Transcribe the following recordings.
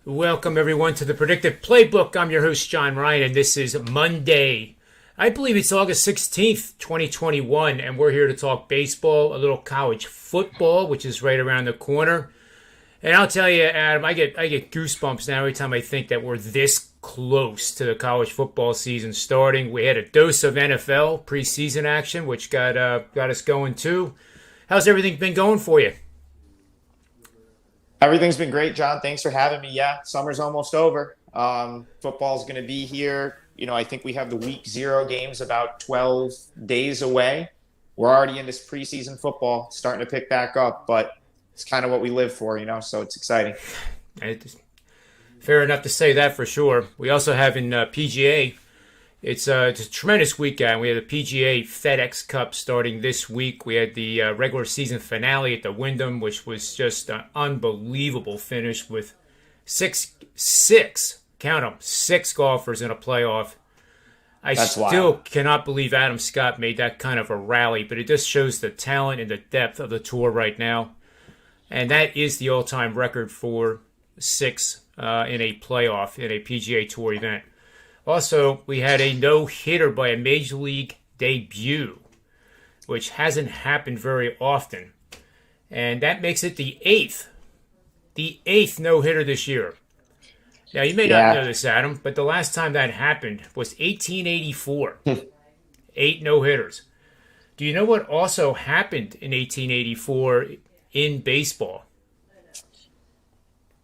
Welcome, everyone, to the Predictive Playbook. I'm your host, John Ryan, and this is Monday. I believe it's August 16th, 2021, and we're here to talk baseball, a little college football, which is right around the corner. And I'll tell you, Adam, I get goosebumps now every time I think that we're this close to the college football season starting. We had a dose of NFL preseason action, which got us going, too. How's everything been going for you? Everything's been great, John. Thanks for having me. Yeah, summer's almost over. Football's going to be here. I think we have the week 0 games about 12 days away. We're already in this preseason football, starting to pick back up, but it's kind of what we live for, so it's exciting. Fair enough to say that for sure. We also have in PGA, it's a tremendous weekend. We had the Pga Fedex Cup starting this week. We had the regular season finale at the Wyndham, which was just an unbelievable finish with six golfers in a playoff. That's still wild. cannot believe Adam Scott made that kind of a rally, but it just shows the talent and the depth of the tour right now. And that is the all-time record for 6 in a playoff in a PGA Tour event. Also, we had a no-hitter by a Major League debut, which hasn't happened very often. And that makes it the eighth no-hitter this year. Now, you may not know this, Adam, but the last time that happened was 1884. 8 no-hitters. Do you know what also happened in 1884 in baseball?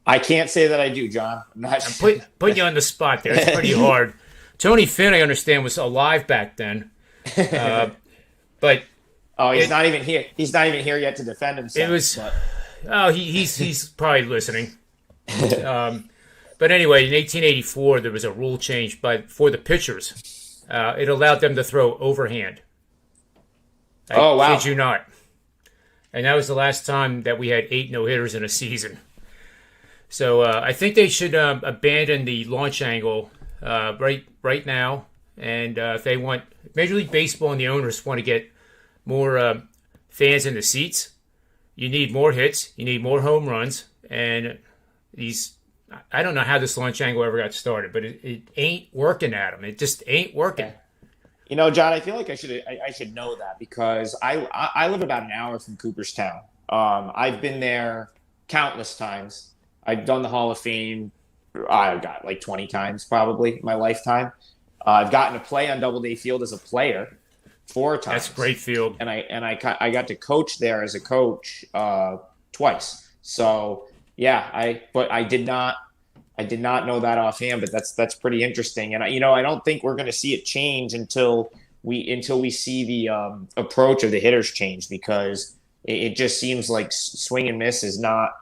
I can't say that I do, John. I'm putting you on the spot there. It's pretty hard. Tony Finn, I understand, was alive back then. But he's not even here. He's not even here yet to defend himself. It was. Oh, he's probably listening. But anyway, in 1884, there was a rule change for the pitchers. It allowed them to throw overhand. Wow. Kid you not. And that was the last time that we had 8 no-hitters in a season. So I think they should abandon the launch angle right now. And if they want, Major League Baseball and the owners want to get more fans in the seats, you need more hits, you need more home runs, and I don't know how this launch angle ever got started, but it ain't working, Adam. It just ain't working. John, I feel like I should know that because I live about an hour from Cooperstown. I've been there countless times. I've done the Hall of Fame, I've got like 20 times probably in my lifetime. I've gotten to play on Doubleday Field as a player 4 times. That's a great field. And I got to coach there as a coach twice. So yeah, but I did not know that offhand, but that's pretty interesting. And I don't think we're going to see it change until we see the approach of the hitters change, because it just seems like swing and miss is not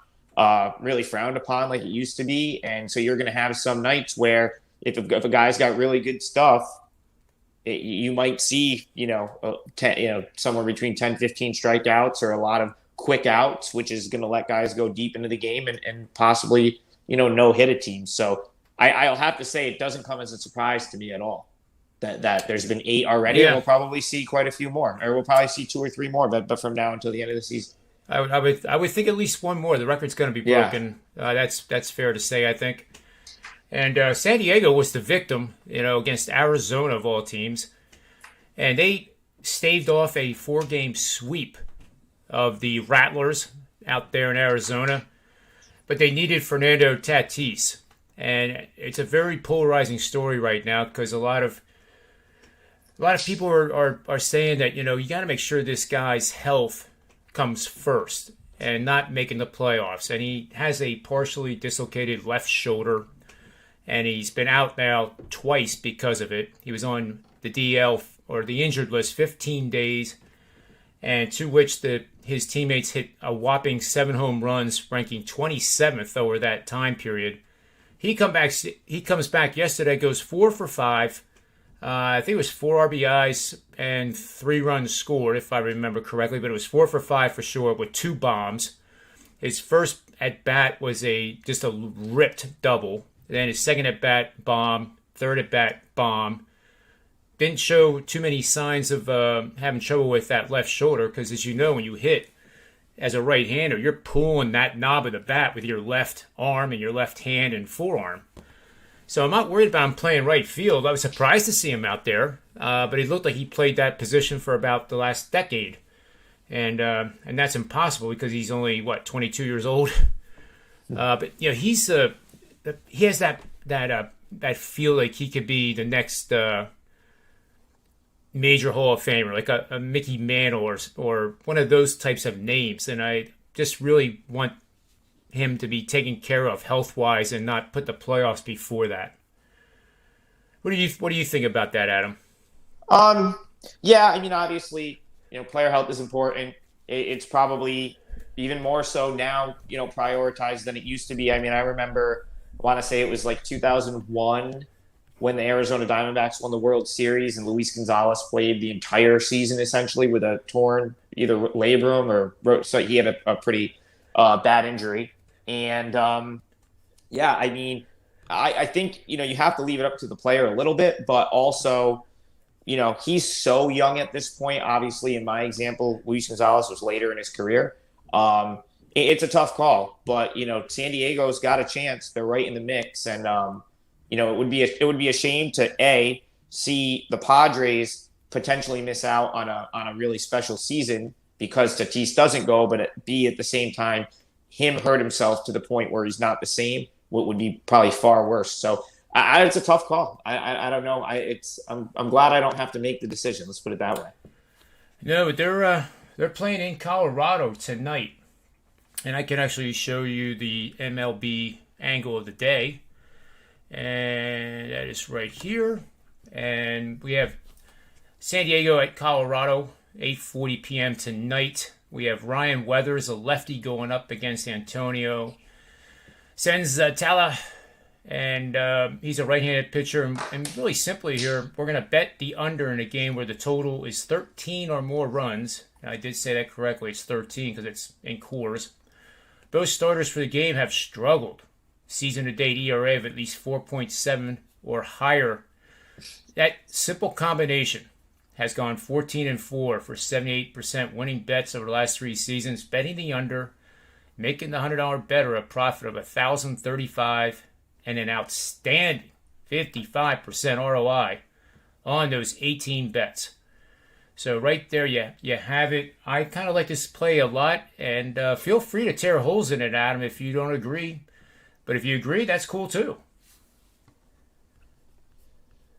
really frowned upon like it used to be. And so you're going to have some nights where if a guy's got really good stuff, you might see, somewhere between 10, 15 strikeouts or a lot of quick outs, which is going to let guys go deep into the game and possibly, no hit a team. So I'll have to say it doesn't come as a surprise to me at all that there's been 8 already. Yeah. And we'll probably see quite a few more, or we'll probably see 2 or 3 more, but from now until the end of the season. I would think at least one more. The record's going to be broken. Yeah. That's fair to say, I think. And San Diego was the victim, against Arizona of all teams, and they staved off a 4-game sweep of the Rattlers out there in Arizona. But they needed Fernando Tatis, and it's a very polarizing story right now because a lot of people are saying that you got to make sure this guy's health comes first and not making the playoffs. And he has a partially dislocated left shoulder, and he's been out now twice because of it. He was on the DL or the injured list 15 days, and to which his teammates hit a whopping 7 home runs, ranking 27th over that time period. He comes back yesterday, goes 4 for 5. I think it was 4 RBIs and 3 runs scored, if I remember correctly, but it was 4 for 5 for sure with 2 bombs. His first at bat was just a ripped double. Then his second at bat, bomb. Third at bat, bomb. Didn't show too many signs of having trouble with that left shoulder because, as you know, when you hit, as a right-hander, you're pulling that knob of the bat with your left arm and your left hand and forearm. So I'm not worried about him playing right field. I was surprised to see him out there, but he looked like he played that position for about the last decade. And that's impossible because he's only, 22 years old? But, he has that feel like he could be the next major Hall of Famer, like a Mickey Mantle or one of those types of names. And I just really want him to be taken care of health-wise and not put the playoffs before that. What do you think about that, Adam? Yeah, I mean, obviously, player health is important. It's probably even more so now, prioritized than it used to be. I mean, I want to say it was like 2001 when the Arizona Diamondbacks won the World Series and Luis Gonzalez played the entire season essentially with a torn either labrum so he had a pretty bad injury. And I mean, I think, you have to leave it up to the player a little bit, but also, he's so young at this point. Obviously, in my example, Luis Gonzalez was later in his career. It's a tough call, but, San Diego's got a chance. They're right in the mix. And, it would be a shame to see the Padres potentially miss out on a really special season because Tatis doesn't go, but at the same time, him hurt himself to the point where he's not the same, what would be probably far worse. So it's a tough call. I don't know. I'm glad I don't have to make the decision. Let's put it that way. No, but they're playing in Colorado tonight, and I can actually show you the MLB angle of the day, and that is right here. And we have San Diego at Colorado, 8:40 p.m. tonight. We have Ryan Weathers, a lefty, going up against Antonio Senzatella, and he's a right-handed pitcher. And really simply here, we're going to bet the under in a game where the total is 13 or more runs. And I did say that correctly. It's 13 because it's in Coors. Both starters for the game have struggled. Season-to-date ERA of at least 4.7 or higher. That simple combination has gone 14-4 for 78% winning bets over the last 3 seasons. Betting the under, making the $100 bettor a profit of $1,035 and an outstanding 55% ROI on those 18 bets. So right there, you have it. I kind of like this play a lot, and feel free to tear holes in it, Adam, if you don't agree. But if you agree, that's cool too.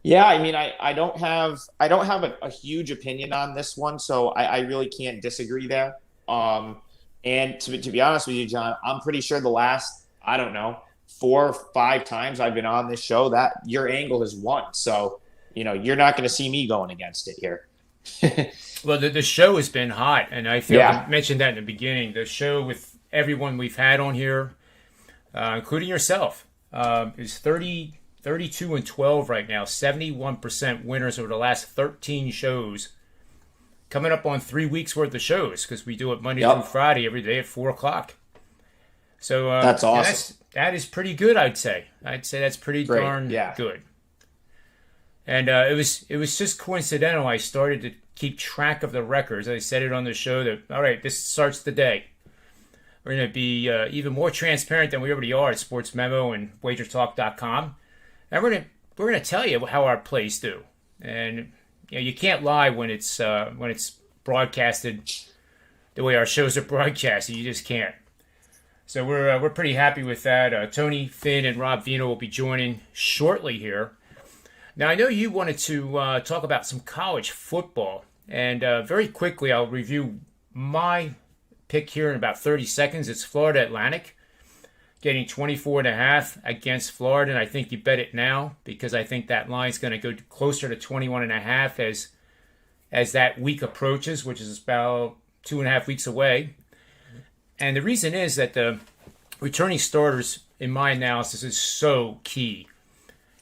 Yeah, I mean, I don't have a huge opinion on this one, so I really can't disagree there. And to be honest with you, John, I'm pretty sure the last, 4 or 5 times I've been on this show that your angle has won. So, you're not going to see me going against it here. Well, the show has been hot, and I feel I mentioned that in the beginning. The show with everyone we've had on here, including yourself, is 32-12 right now, 71% winners over the last 13 shows. Coming up on 3 weeks worth of shows because we do it Monday through Friday every day at 4:00. So that's awesome. That is pretty good, I'd say. I'd say that's pretty darn good. And it was just coincidental. I started to keep track of the records. I said it on the show that, all right, this starts the day. We're going to be even more transparent than we already are at Sports Memo and WagerTalk.com. And we're going to tell you how our plays do. And you can't lie when it's broadcasted the way our shows are broadcasted. You just can't. So we're pretty happy with that. Tony, Finn, and Rob Veno will be joining shortly here. Now, I know you wanted to talk about some college football. And very quickly, I'll review my pick here in about 30 seconds. It's Florida Atlantic getting 24.5 against Florida. And I think you bet it now because I think that line's going to go closer to 21.5 as that week approaches, which is about 2.5 weeks away. And the reason is that the returning starters, in my analysis, is so key.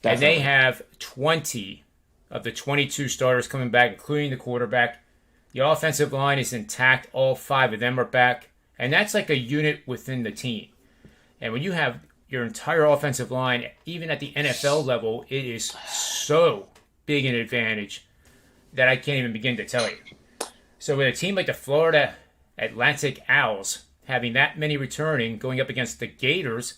Definitely. And they have 20 of the 22 starters coming back, including the quarterback. The offensive line is intact. All 5 of them are back. And that's like a unit within the team. And when you have your entire offensive line, even at the NFL level, it is so big an advantage that I can't even begin to tell you. So with a team like the Florida Atlantic Owls, having that many returning, going up against the Gators,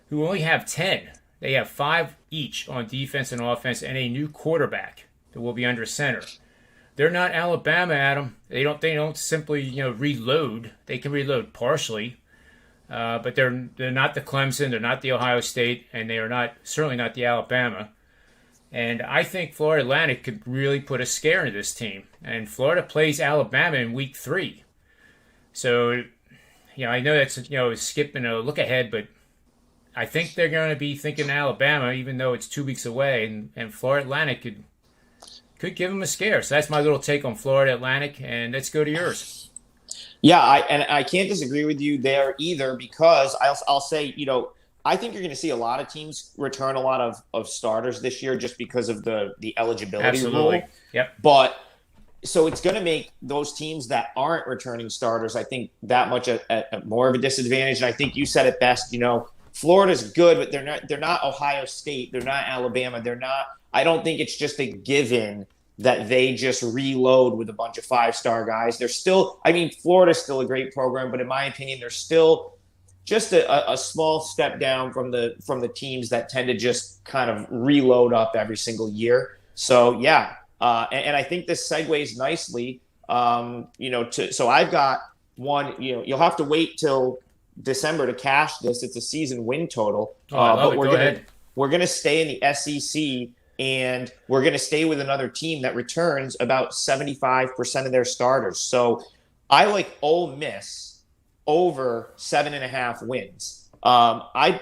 who only have 10. They have 5 each on defense and offense, and a new quarterback that will be under center. They're not Alabama, Adam. They don't simply reload. They can reload partially, but they're not the Clemson. They're not the Ohio State, and they are certainly not the Alabama. And I think Florida Atlantic could really put a scare into this team. And Florida plays Alabama in week 3. So, I know that's skipping a look ahead, but I think they're going to be thinking Alabama, even though it's 2 weeks away, and Florida Atlantic could give them a scare. So that's my little take on Florida Atlantic, and let's go to yours. Yeah, I can't disagree with you there either, because I'll say, I think you're going to see a lot of teams return a lot of starters this year just because of the eligibility rule. Yep. But so it's going to make those teams that aren't returning starters, I think, that much more of a disadvantage. And I think you said it best. Florida's good, but they're not Ohio State. They're not Alabama. They're not. I don't think it's just a given that they just reload with a bunch of 5-star guys. They're still. Florida's still a great program, but in my opinion, they're still just a small step down from the teams that tend to just kind of reload up every single year. So yeah, and I think this segues nicely. So I've got one. You'll have to wait till December to cash this. It's a season win total. But we're gonna stay in the SEC, and we're gonna stay with another team that returns about 75% of their starters. So I like Ole Miss over 7.5 wins. I'm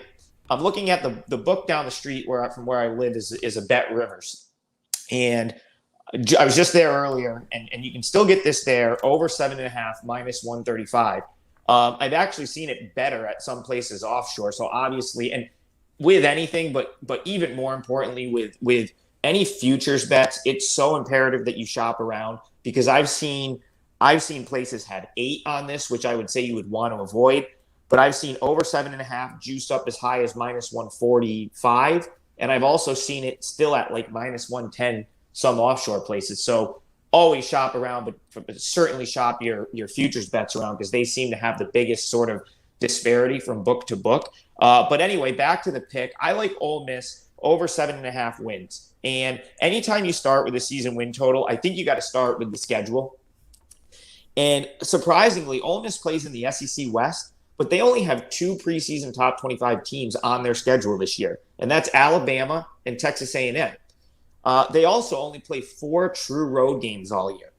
looking at the book down the street from where I live is a Bet Rivers, and I was just there earlier, and you can still get this there over 7.5 minus 135. I've actually seen it better at some places offshore. So obviously, and with anything, but even more importantly with any futures bets, it's so imperative that you shop around, because I've seen places had 8 on this, which I would say you would want to avoid. But I've seen over 7.5 juiced up as high as minus 145. And I've also seen it still at like minus 110, some offshore places. So always shop around, but certainly shop your futures bets around, because they seem to have the biggest sort of disparity from book to book. But anyway, back to the pick. I like Ole Miss over 7.5 wins. And anytime you start with a season win total, I think you got to start with the schedule. And surprisingly, Ole Miss plays in the SEC West, but they only have 2 preseason top 25 teams on their schedule this year, and that's Alabama and Texas A&M. They also only play 4 true road games all year,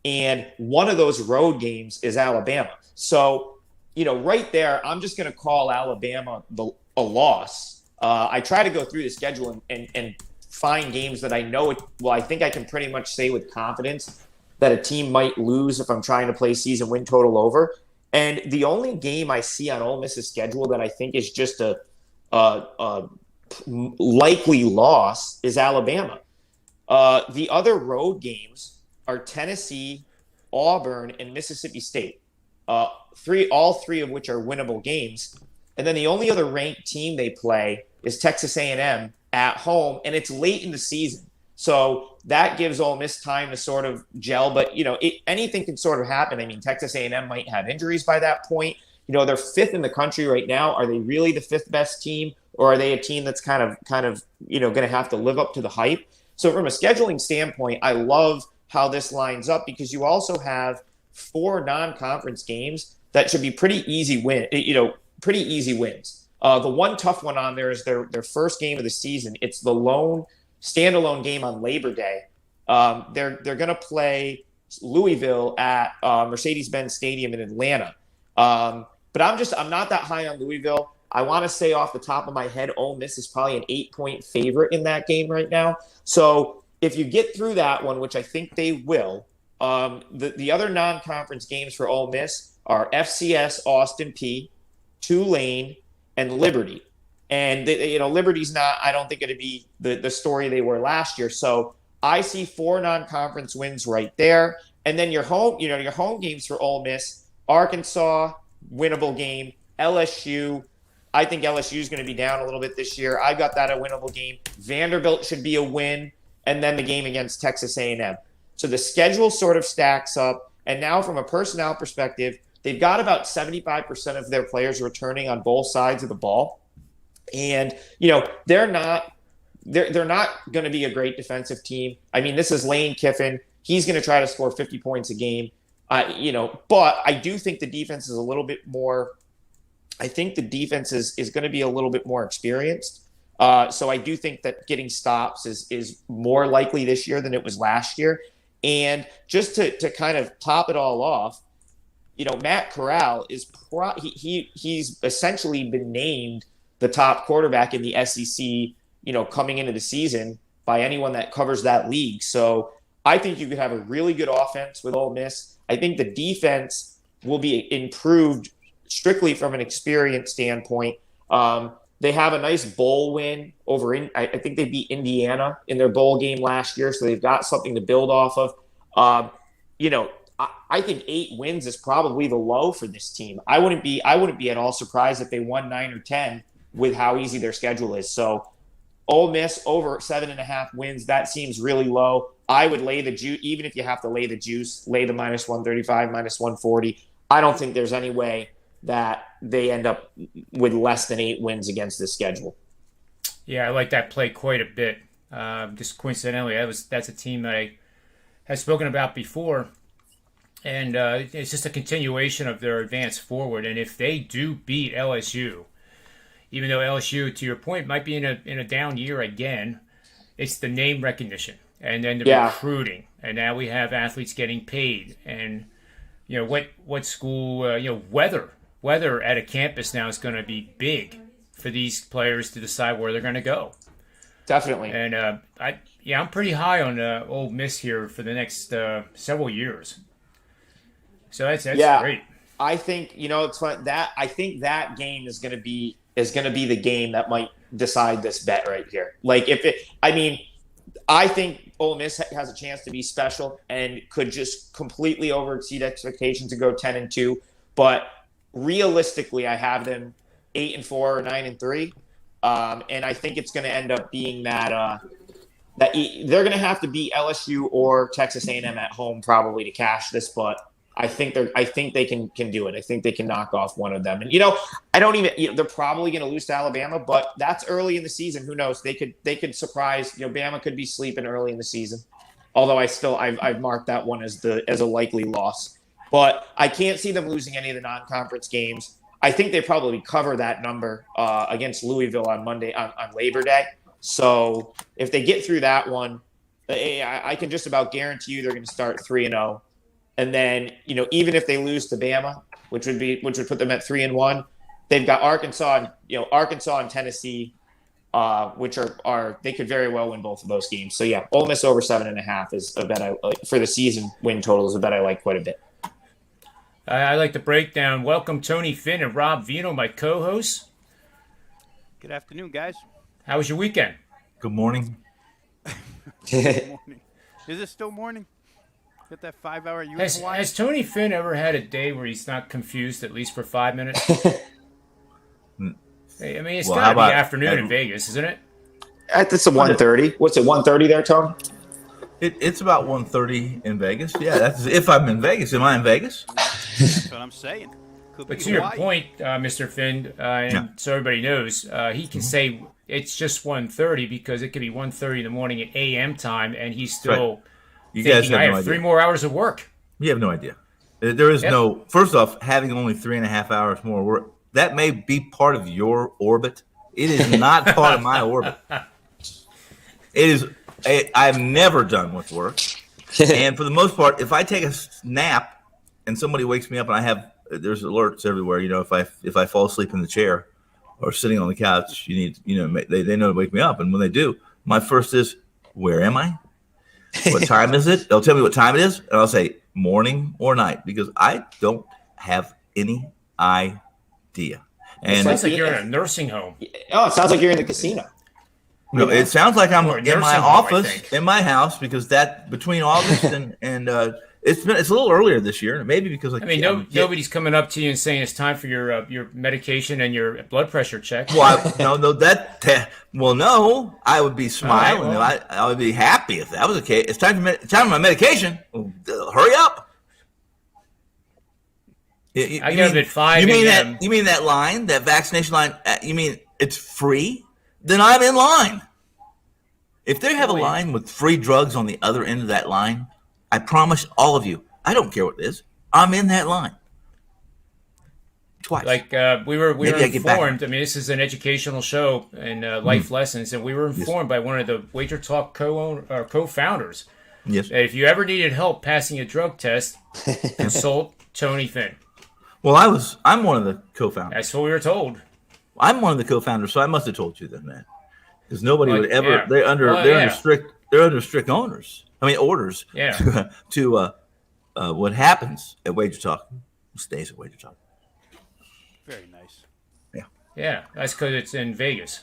and one of those road games is Alabama. So, right there, I'm just going to call Alabama a loss. I try to go through the schedule and find games that I know I think I can pretty much say with confidence that a team might lose if I'm trying to play season win total over. And the only game I see on Ole Miss's schedule that I think is just a likely loss is Alabama. The other road games are Tennessee, Auburn, and Mississippi State. All three of which are winnable games. And then the only other ranked team they play is Texas A&M at home, and it's late in the season. So that gives Ole Miss time to sort of gel, but anything can sort of happen. Texas A&M might have injuries by that point. They're 5th in the country right now. Are they really the 5th best team, or are they a team that's kind of going to have to live up to the hype? So from a scheduling standpoint, I love how this lines up, because you also have 4 non-conference games that should be pretty easy wins. The one tough one on there is their first game of the season. It's the lone standalone game on Labor Day. They're going to play Louisville at Mercedes-Benz Stadium in Atlanta. But I'm not that high on Louisville. I want to say off the top of my head, Ole Miss is probably an 8-point favorite in that game right now. So if you get through that one, which I think they will, the other non-conference games for Ole Miss are FCS Austin Peay, Tulane, and Liberty. And Liberty's not, I don't think, going to be the story they were last year. So I see 4 non-conference wins right there. And then your home games for Ole Miss: Arkansas, winnable game; LSU. I think LSU is going to be down a little bit this year. I got that a winnable game. Vanderbilt should be a win, and then the game against Texas A&M. So the schedule sort of stacks up. And now from a personnel perspective, they've got about 75% of their players returning on both sides of the ball. And, they're not going to be a great defensive team. I mean, this is Lane Kiffin. He's going to try to score 50 points a game. But I do think the defense is a little bit more – I think the defense is going to be a little bit more experienced. So I do think that getting stops is more likely this year than it was last year. And just to kind of top it all off, Matt Corral is he's essentially been named the top quarterback in the SEC, coming into the season by anyone that covers that league. So I think you could have a really good offense with Ole Miss. I think the defense will be improved strictly from an experience standpoint. They have a nice bowl win over I think they beat Indiana in their bowl game last year, so they've got something to build off of. I think 8 wins is probably the low for this team. I wouldn't be at all surprised if they won 9 or 10 with how easy their schedule is. So Ole Miss over 7.5 wins, that seems really low. I would lay the juice, even if you have to lay the juice, lay the minus 135, minus 140. I don't think there's any way that they end up with less than 8 wins against this schedule. Yeah, I like that play quite a bit. Just coincidentally, that's a team that I had spoken about before, and it's just a continuation of their advance forward. And if they do beat LSU, even though LSU, to your point, might be in a down year again, it's the name recognition and then the recruiting, and now we have athletes getting paid, and what school weather at a campus now is going to be big for these players to decide where they're going to go. Definitely. And I'm pretty high on Ole Miss here for the next several years. So that's great. I think it's fun I think that game is going to be the game that might decide this bet right here. Like I think Ole Miss has a chance to be special and could just completely overexceed expectations and go 10-2, but realistically, I have them 8-4 or 9-3, and I think it's going to end up being that they're going to have to beat LSU or Texas A&M at home probably to cash this. But I think they can do it. I think they can knock off one of them. And I don't even. They're probably going to lose to Alabama, but that's early in the season. Who knows? They could surprise. Bama could be sleeping early in the season. Although I've marked that one as a likely loss. But I can't see them losing any of the non-conference games. I think they probably cover that number against Louisville on Monday on Labor Day. So if they get through that one, I can just about guarantee you they're going to start 3-0. And then even if they lose to Bama, which would put them at 3-1, they've got Arkansas and Tennessee, which are they could very well win both of those games. So yeah, Ole Miss over 7.5 is a bet I like for the season win total is a bet I like quite a bit. I like the breakdown. Welcome, Tony Finn and Rob Veno, my co-hosts. Good afternoon, guys. How was your weekend? Good morning. Good morning. Is it still morning? Get that 5-hour you in Hawaii? Has Tony Finn ever had a day where he's not confused at least for 5 minutes? I mean, it's got to be afternoon in Vegas, isn't it? It's a 1:30. What's it, 1:30 there, Tom? It's about 1:30 in Vegas. Yeah, that's if I'm in Vegas. Am I in Vegas? That's what I'm saying. But to your point, Mr. Finn, so everybody knows, he can say it's just 1:30 because it could be 1:30 in the morning at AM time, and he's still thinking, I have 3 more hours of work. You have no idea. There is no – first off, having only 3.5 hours more work, that may be part of your orbit. It is not part of my orbit. It is – I've never done with work. And for the most part, if I take a nap and somebody wakes me up and there's alerts everywhere, if I fall asleep in the chair or sitting on the couch, they know to wake me up. And when they do, my first is, where am I? What time is it? They'll tell me what time it is, and I'll say morning or night because I don't have any idea. And it sounds like you're in a nursing home. Oh, it sounds like you're in the casino. No, it sounds like I'm in my office, in my house, because that between August and it's a little earlier this year, maybe because nobody's coming up to you and saying it's time for your medication and your blood pressure check. Well, no, I would be smiling. I would be happy if that was the case. It's time for my medication. Hurry up. I get up at 5 You mean a.m. that? You mean that line, that vaccination line? You mean it's free? Then I'm in line. If they have a line with free drugs on the other end of that line, I promise all of you, I don't care what it is, I'm in that line. Twice. Like we were informed. I mean, this is an educational show and life lessons, and we were informed by one of the Wager Talk co-founders. Yes. That if you ever needed help passing a drug test, consult Tony Finn. Well, I'm one of the co-founders. That's what we were told. I'm one of the co-founders, so I must have told you that, man. Because nobody would ever. Yeah. They're under strict orders. Yeah. To what happens at Wager Talk stays at Wager Talk. Very nice. Yeah. Yeah, that's because it's in Vegas.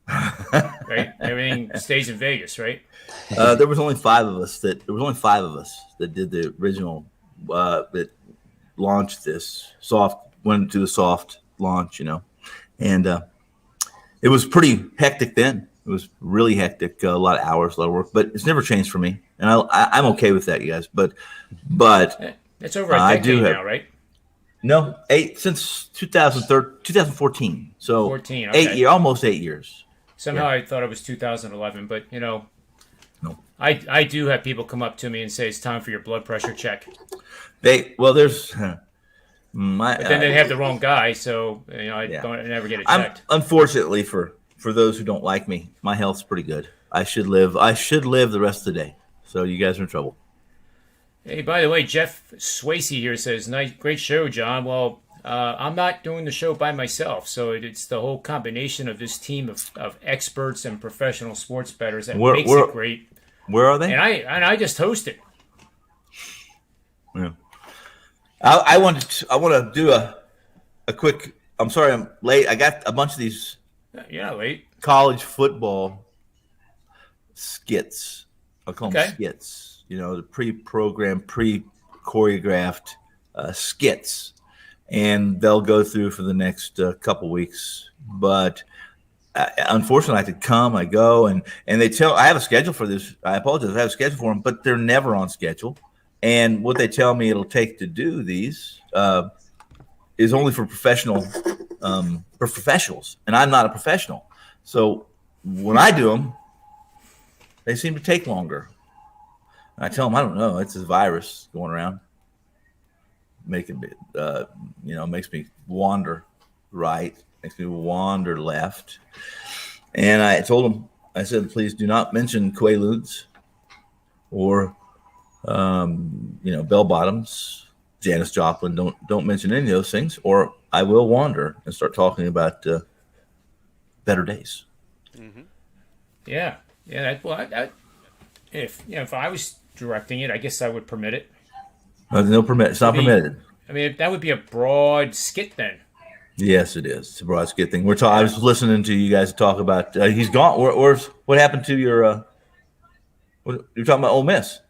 Right? Everything stays in Vegas, right? There was only five of us that did the original that launched this went to the soft launch, and it was pretty hectic then. It was really hectic, a lot of hours, a lot of work, but it's never changed for me, and I'm okay with that, you guys. But it's over a decade now, right? No, since 2014. So 14, okay. Almost 8 years. Somehow I thought it was 2011, but no. I do have people come up to me and say it's time for your blood pressure check. There's but then they have the wrong guy, so I never get it checked. Unfortunately for those who don't like me, my health's pretty good. I should live the rest of the day. So you guys are in trouble. Hey, by the way, Jeff Swayze here says, "Nice, great show, John." Well, I'm not doing the show by myself, so it's the whole combination of this team of experts and professional sports bettors that makes it great. Where are they? And I just host it. Yeah. I want to do a quick. I'm sorry, I'm late. I got a bunch of these. You're not late. College football skits. I'll call them skits. The pre-programmed, pre-choreographed skits, and they'll go through for the next couple weeks. But unfortunately, I have to come, I go, and they tell I have a schedule for this. I apologize, I have a schedule for them, but they're never on schedule. And what they tell me it'll take to do these is only for professionals, and I'm not a professional. So when I do them, they seem to take longer. I tell them I don't know. It's this virus going around, making me, makes me wander right, makes me wander left. And I told them, I said, please do not mention Quaaludes or, bell bottoms, Janis Joplin. Don't mention any of those things, or I will wander and start talking about better days. Mm-hmm. Yeah. If I was directing it, I guess I would permit it. No permit. It's not permitted. I mean, that would be a broad skit then. Yes, it is. It's a broad skit thing. I was listening to you guys talk about. He's gone. What happened to your? What you're talking about? Ole Miss.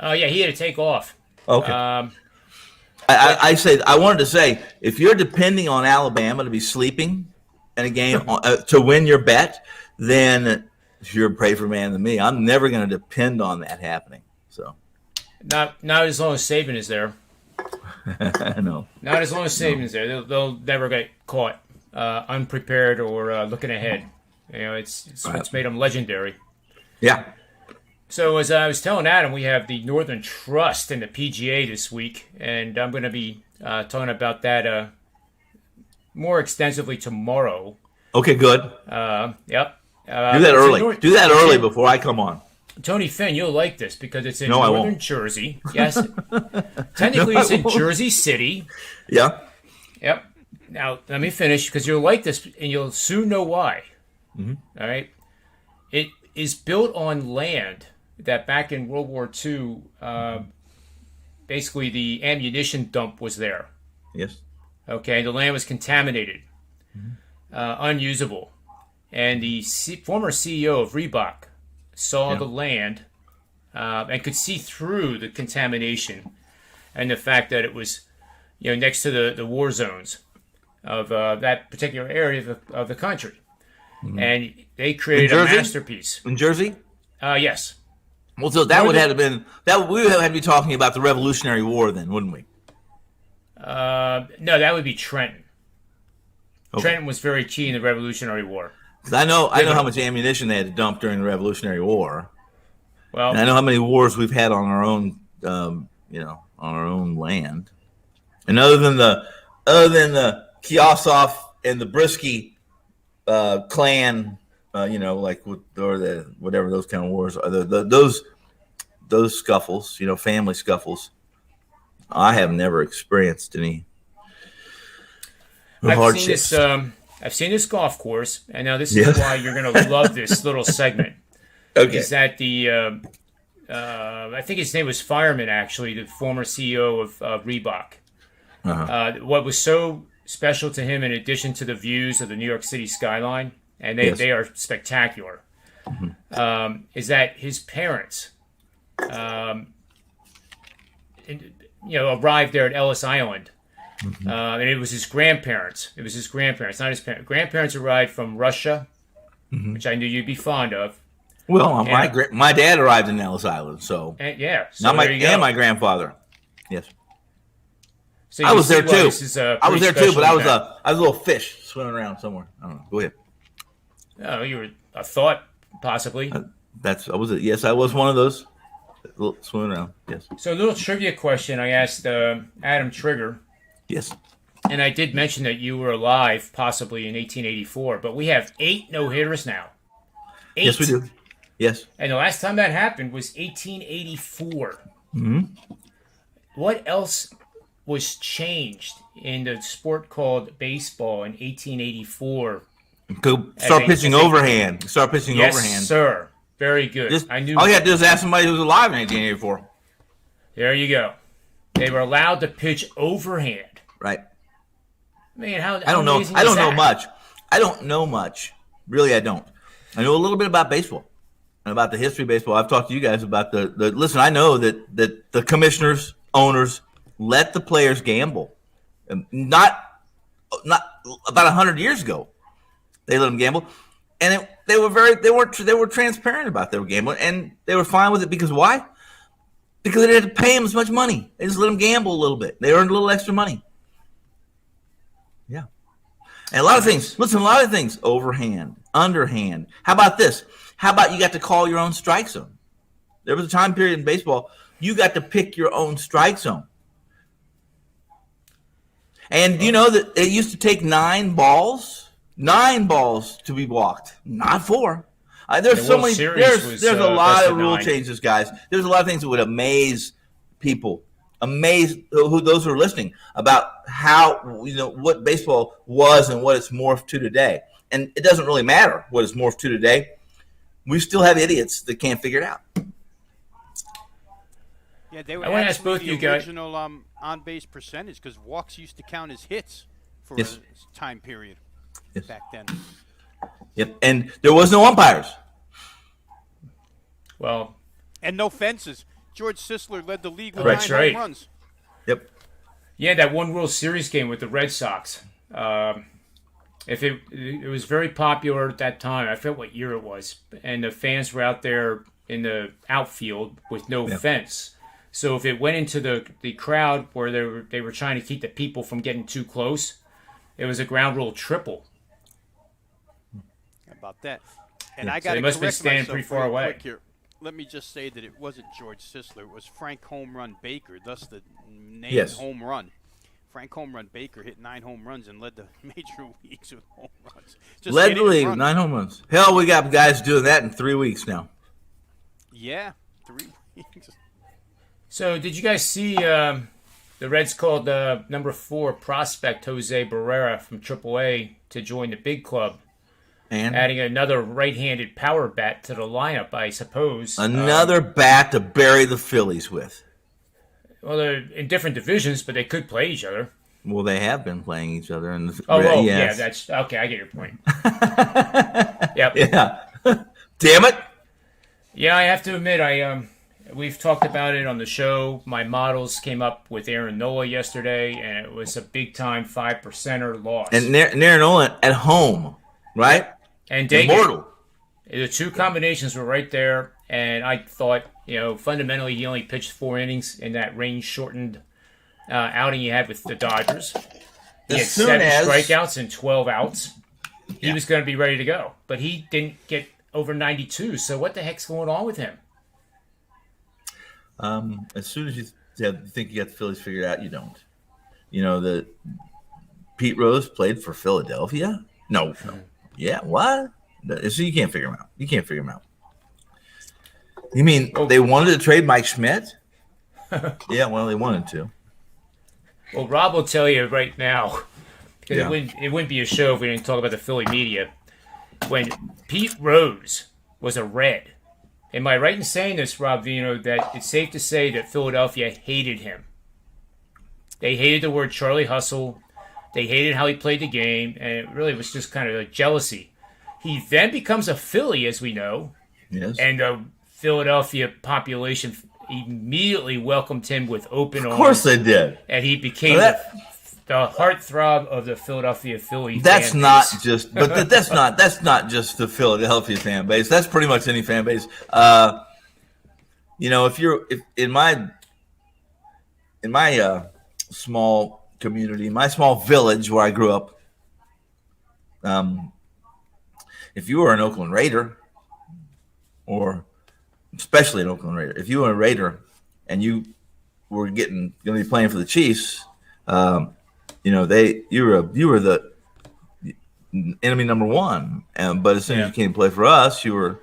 Yeah, he had to take off. Okay. I wanted to say, if you're depending on Alabama to be sleeping in a game to win your bet, then you're a braver man than me. I'm never going to depend on that happening. So, not as long as Saban is there. No. Not as long as Saban's there. They'll never get caught unprepared or looking ahead. It's what's made them legendary. Yeah. So as I was telling Adam, we have the Northern Trust in the PGA this week, and I'm going to be talking about that more extensively tomorrow. Okay, good. Yep. Do that early. Do that early before I come on. Tony Finn, you'll like this because it's in Northern Jersey. Yes. Technically, it's in Jersey City. Yeah. Yep. Now, let me finish because you'll like this and you'll soon know why. Mm-hmm. All right. It is built on land that back in World War II, basically the ammunition dump was there. Yes. Okay. The land was contaminated, unusable. And the former CEO of Reebok saw the land and could see through the contamination and the fact that it was, next to the war zones of that particular area of the country. Mm-hmm. And they created a masterpiece. In Jersey? Yes. Well, so that would have been, we would have to be talking about the Revolutionary War then, wouldn't we? No, that would be Trenton. Okay. Trenton was very key in the Revolutionary War. 'Cause I know how much ammunition they had to dump during the Revolutionary War. Well, And I know how many wars we've had on our own, on our own land. And other than the Kiossoff and the Brisky clan, whatever those kind of wars are, those scuffles, family scuffles, I have never experienced any hardships. I've seen this golf course, and now this is why you're going to love this little segment. Okay. Is that I think his name was Fireman, actually, the former CEO of Reebok. What was so special to him, in addition to the views of the New York City skyline, and they are spectacular, is that his parents, arrived there at Ellis Island. And it was his grandparents. Not his parents. Grandparents arrived from Russia, which I knew you'd be fond of. Well, my dad arrived in Ellis Island, so so my grandfather. Yes, so I was there too. I was there too, but I was a little fish swimming around somewhere. I don't know. Go ahead. Oh, you were a thought, possibly. Yes, I was one of those swimming around. Yes. So a little trivia question I asked Adam Trigger. Yes. And I did mention that you were alive, possibly in 1884, but we have 8 no-hitters now. 8. Yes, we do. Yes. And the last time that happened was 1884. What else was changed in the sport called baseball in 1884? Start pitching overhand. Yes, sir. Very good. I knew. All you had to do is ask somebody who was alive in 1884. There you go. They were allowed to pitch overhand. Right. Man, how I don't know. I don't know much. I don't know much. Really, I don't. I know a little bit about baseball and about the history of baseball. I've talked to you guys about the listen, I know that the commissioners, owners let the players gamble. Not about 100 years ago. They let them gamble. And they were transparent about they were gambling, and they were fine with it because why? Because they didn't have to pay them as much money. They just let them gamble a little bit. They earned a little extra money. Yeah. And a lot of things, overhand, underhand. How about this? How about you got to call your own strike zone? There was a time period in baseball, you got to pick your own strike zone. And do you know that it used to take 9 balls to be walked, not 4. There's so many. There's a lot of rule changes, guys. There's a lot of things that would amaze people, those who are listening about how what baseball was and what it's morphed to today. And it doesn't really matter what it's morphed to today. We still have idiots that can't figure it out. Yeah, they were. I want to ask both you guys. Original on-base percentage, because walks used to count as hits for a time period back then. Yep, and there was no umpires. Well, and no fences. George Sisler led the league with 9 home runs. Yep. Yeah, that one World Series game with the Red Sox. If it was very popular at that time. I forget what year it was, and the fans were out there in the outfield with no fence. So if it went into the crowd where they were trying to keep the people from getting too close, it was a ground rule triple. How about that? And I got to must be correct standing myself pretty far real away. quick here. Let me just say that it wasn't George Sisler. It was Frank Home Run Baker, thus the name Home Run. Frank Home Run Baker hit 9 home runs and led the major leagues with home runs. Led the league with 9 home runs. Hell, we got guys doing that in 3 weeks now. Yeah, 3 weeks. So did you guys see the Reds called number 4 prospect Jose Barrero from AAA to join the big club? And adding another right-handed power bat to the lineup, I suppose. Another bat to bury the Phillies with. Well, they're in different divisions, but they could play each other. Well, they have been playing each other. Yeah, that's okay. I get your point. Yep. Yeah. Damn it. Yeah, I have to admit, we've talked about it on the show. My models came up with Aaron Nola yesterday, and it was a big-time 5%er loss. And Aaron Nola at home, right? And Immortal. The 2 combinations were right there, and I thought, fundamentally he only pitched 4 innings in that range-shortened outing he had with the Dodgers. He had As soon 7 as- strikeouts and 12 outs. He was going to be ready to go, but he didn't get over 92. So what the heck's going on with him? As soon as you think you got the Phillies figured out, you don't. You know, the Pete Rose played for Philadelphia? No. Yeah, what? So you can't figure him out. You mean they wanted to trade Mike Schmidt? Yeah, well, they wanted to. Well, Rob will tell you right now, because it wouldn't be a show if we didn't talk about the Philly media. When Pete Rose was a Red, am I right in saying this, Rob Veno, that it's safe to say that Philadelphia hated him? They hated the word Charlie Hustle. They hated how he played the game, and it really was just kind of like jealousy. He then becomes a Philly, as we know, and the Philadelphia population immediately welcomed him with open arms. Of course they did. And he became the heartthrob of the Philadelphia Philly that's fan not base. just but that's not just the Philadelphia fan base. That's pretty much any fan base. You know, if in my small community, my small village where I grew up, if you were an Oakland Raider, or especially an Oakland Raider, if you were a Raider and you were going to be playing for the Chiefs, you know, you were the enemy number one. But as soon as you came to play for us, you were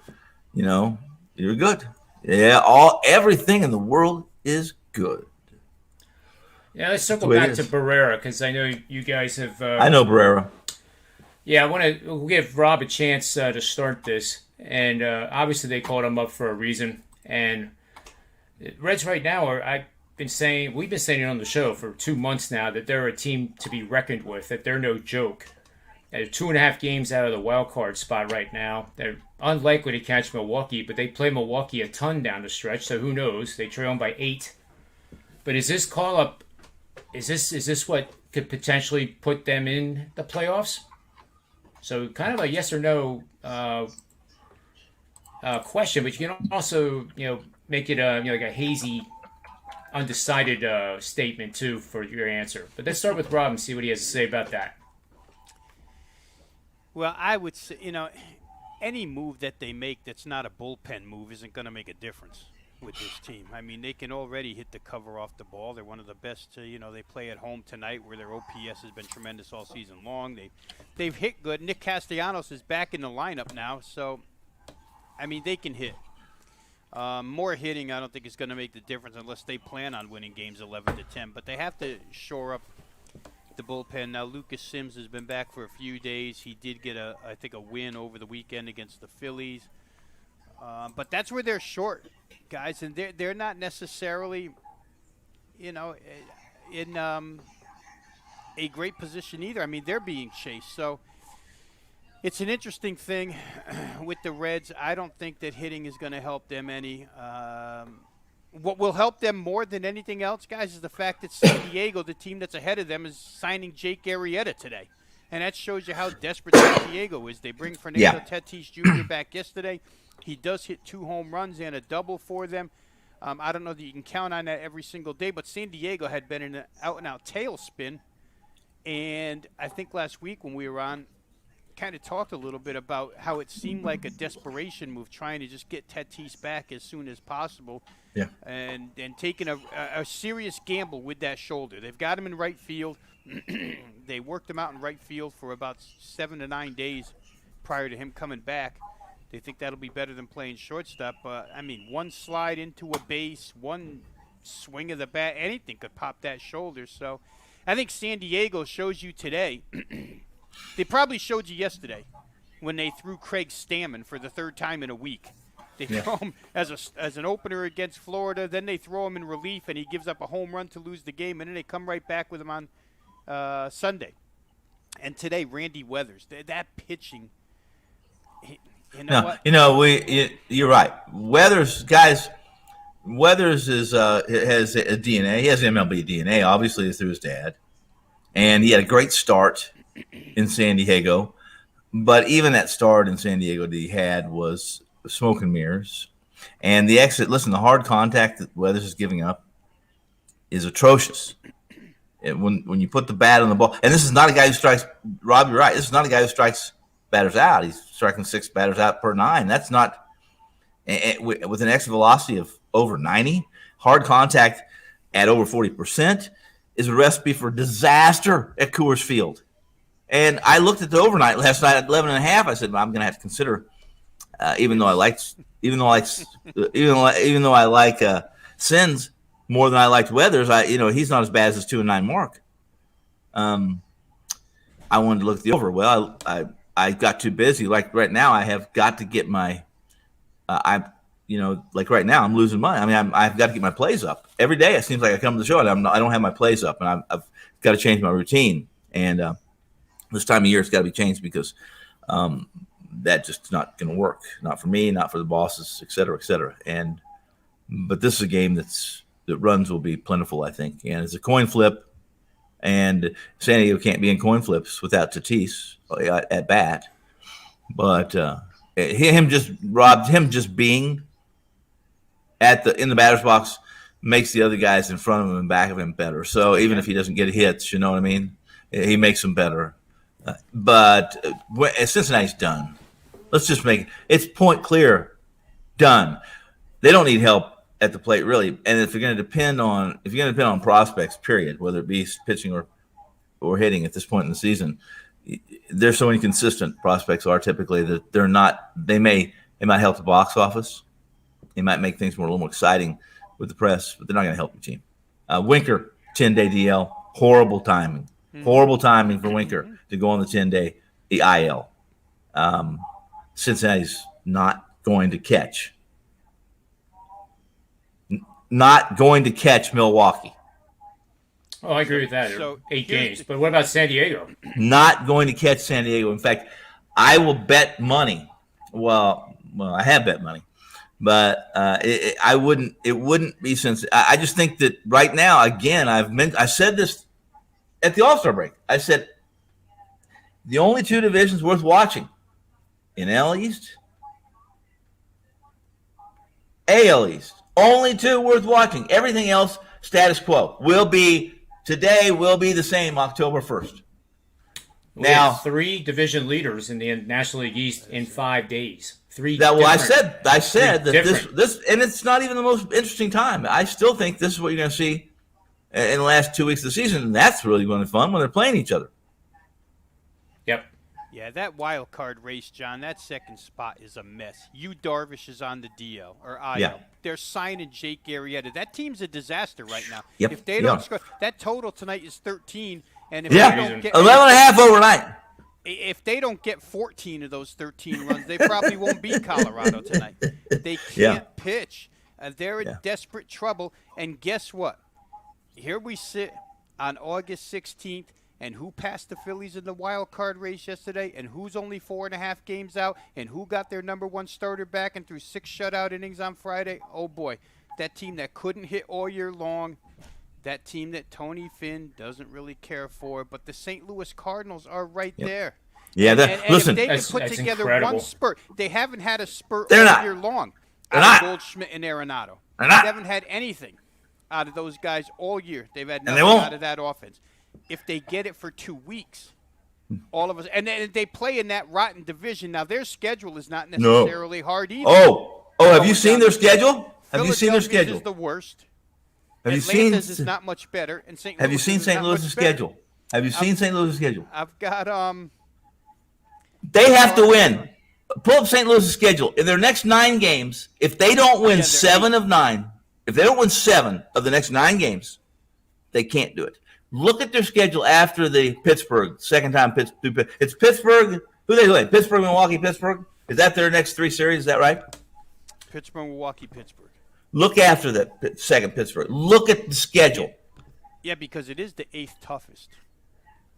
good. Yeah, everything in the world is good. Yeah, let's circle back to Barrero, because I know you guys have. I know Barrero. Yeah, I want to give Rob a chance to start this, and obviously they called him up for a reason. And Reds right now we've been saying it on the show for 2 months now that they're a team to be reckoned with, that they're no joke. They're 2.5 games out of the wild card spot right now. They're unlikely to catch Milwaukee, but they play Milwaukee a ton down the stretch, so who knows? They trail them by 8. But is this call up? Is this what could potentially put them in the playoffs? So kind of a yes or no question, but you can also make it like a hazy, undecided statement too for your answer. But let's start with Rob and see what he has to say about that. Well, I would say any move that they make that's not a bullpen move isn't going to make a difference with this team. I mean, they can already hit the cover off the ball. They're one of the best. They play at home tonight, where their OPS has been tremendous all season long. They've hit good. Nick Castellanos is back in the lineup now, so I mean they can hit. More hitting, I don't think is going to make the difference unless they plan on winning games 11-10. But they have to shore up the bullpen. Now Lucas Sims has been back for a few days. He did get a win over the weekend against the Phillies. But that's where they're short, guys, and they're not necessarily, in a great position either. I mean, they're being chased, so it's an interesting thing with the Reds. I don't think that hitting is going to help them any. What will help them more than anything else, guys, is the fact that San Diego, the team that's ahead of them, is signing Jake Arrieta today. And that shows you how desperate San Diego is. They bring Fernando Tatis Jr. back yesterday. He does hit 2 home runs and a double for them. I don't know that you can count on that every single day, but San Diego had been in an out-and-out tailspin. And I think last week when we were on, kind of talked a little bit about how it seemed like a desperation move, trying to just get Tatis back as soon as possible. Yeah. And taking a serious gamble with that shoulder. They've got him in right field. They worked him out in right field for about 7 to 9 days prior to him coming back. They think that'll be better than playing shortstop. I mean, one slide into a base, one swing of the bat, anything could pop that shoulder. So I think San Diego shows you today. They probably showed you yesterday when they threw Craig Stammen for the 3rd time in a week. They throw him as an opener against Florida. Then they throw him in relief, and he gives up a home run to lose the game. And then they come right back with him on Sunday. And today, Randy Weathers. That pitching. You're right. Weathers, guys. Weathers has a DNA. He has MLB DNA, obviously, through his dad, and he had a great start in San Diego. But even that start in San Diego that he had was smoke and mirrors. And the hard contact that Weathers is giving up is atrocious. when you put the bat on the ball, and this is not a guy who strikes. Rob, you're right. This is not a guy who strikes batters out. He's striking 6 batters out per 9. That's not with an exit velocity of over 90. Hard contact at over 40% is a recipe for disaster at Coors Field. And I looked at the overnight last night at 11.5. I said, well, I'm going to have to consider, even though I like Sins more than I liked Weathers. He's not as bad as his 2-9 mark. I wanted to look at the over. Well, I got too busy. Like right now, I have got to get my. Like right now, I'm losing money. I mean, I've got to get my plays up every day. It seems like I come to the show and I don't have my plays up, and I've got to change my routine. And this time of year, it's got to be changed because that just not going to work. Not for me, not for the bosses, et cetera, et cetera. But this is a game that runs will be plentiful, I think. And it's a coin flip, and San Diego can't be in coin flips without Tatis at bat. But him just being in the batter's box makes the other guys in front of him and back of him better. So even if he doesn't get hits, you know what I mean, he makes them better. But Cincinnati's done. Let's just make it's point clear, done. They don't need help at the plate really. And if you're going to depend on prospects, period, whether it be pitching or hitting at this point in the season, they're so inconsistent. Prospects are typically that they're not. They might help the box office. They might make things a little more exciting with the press, but they're not going to help your team. Winker, 10-day DL, horrible timing. Horrible timing for Winker to go on the 10-day IL. Cincinnati's not going to catch. Not going to catch Milwaukee. Oh, I agree with that. So 8 games. But what about San Diego? Not going to catch San Diego. In fact, I will bet money. Well, I have bet money. But it wouldn't be since I just think that right now, again, I said this at the All-Star break. I said the only 2 divisions worth watching, NL East, AL East. Only 2 worth watching. Everything else, status quo. Will be the same October 1st. We have 3 division leaders in the National League East in 5 days. I said that this, and it's not even the most interesting time. I still think this is what you're going to see in the last 2 weeks of the season, and that's really going to be fun when they're playing each other. Yep. Yeah, that wild card race, John, that second spot is a mess. Darvish is on the DL or IL. Yeah. They're signing Jake Arrieta. That team's a disaster right now. Yep. If they don't score, that total tonight is 13, and if they don't get 11.5 overnight. If they don't get 14 of those 13 runs, they probably won't beat Colorado tonight. They can't pitch. They're in desperate trouble. And guess what? Here we sit on August 16th, and who passed the Phillies in the wild card race yesterday, and who's only 4.5 games out, and who got their number 1 starter back and threw 6 shutout innings on Friday? Oh, boy. That team that couldn't hit all year long, that team that Tony Finn doesn't really care for, but the St. Louis Cardinals are right there. Yeah, listen. If they can put together incredible. one spurt, they haven't had a spurt They're all not. year long They're out not. of Goldschmidt and Arenado. They're They not. haven't had anything out of those guys all year. They've had And they nothing won't. out of that offense. If they get it for 2 weeks, all of us, and then they play in that rotten division. Now their schedule is not necessarily hard either. Have you seen their schedule? Have you seen their schedule? Is the worst. Have you Atlanta's seen? is not much better, and St. Louis Have you seen is St. not Louis's much better. schedule? Have you seen St. Louis's schedule? I've got They have to win. Pull up St. Louis's schedule. In their next 9 games, if they don't win 7 of 9, if they don't win 7 of the next 9 games, they can't do it. Look at their schedule after the Pittsburgh, second time Pittsburgh. It's Pittsburgh. Who they play? Pittsburgh, Milwaukee, Pittsburgh. Is that their next 3 series? Is that right? Pittsburgh, Milwaukee, Pittsburgh. Look after that second Pittsburgh. Look at the schedule. Yeah, because it is the 8th toughest,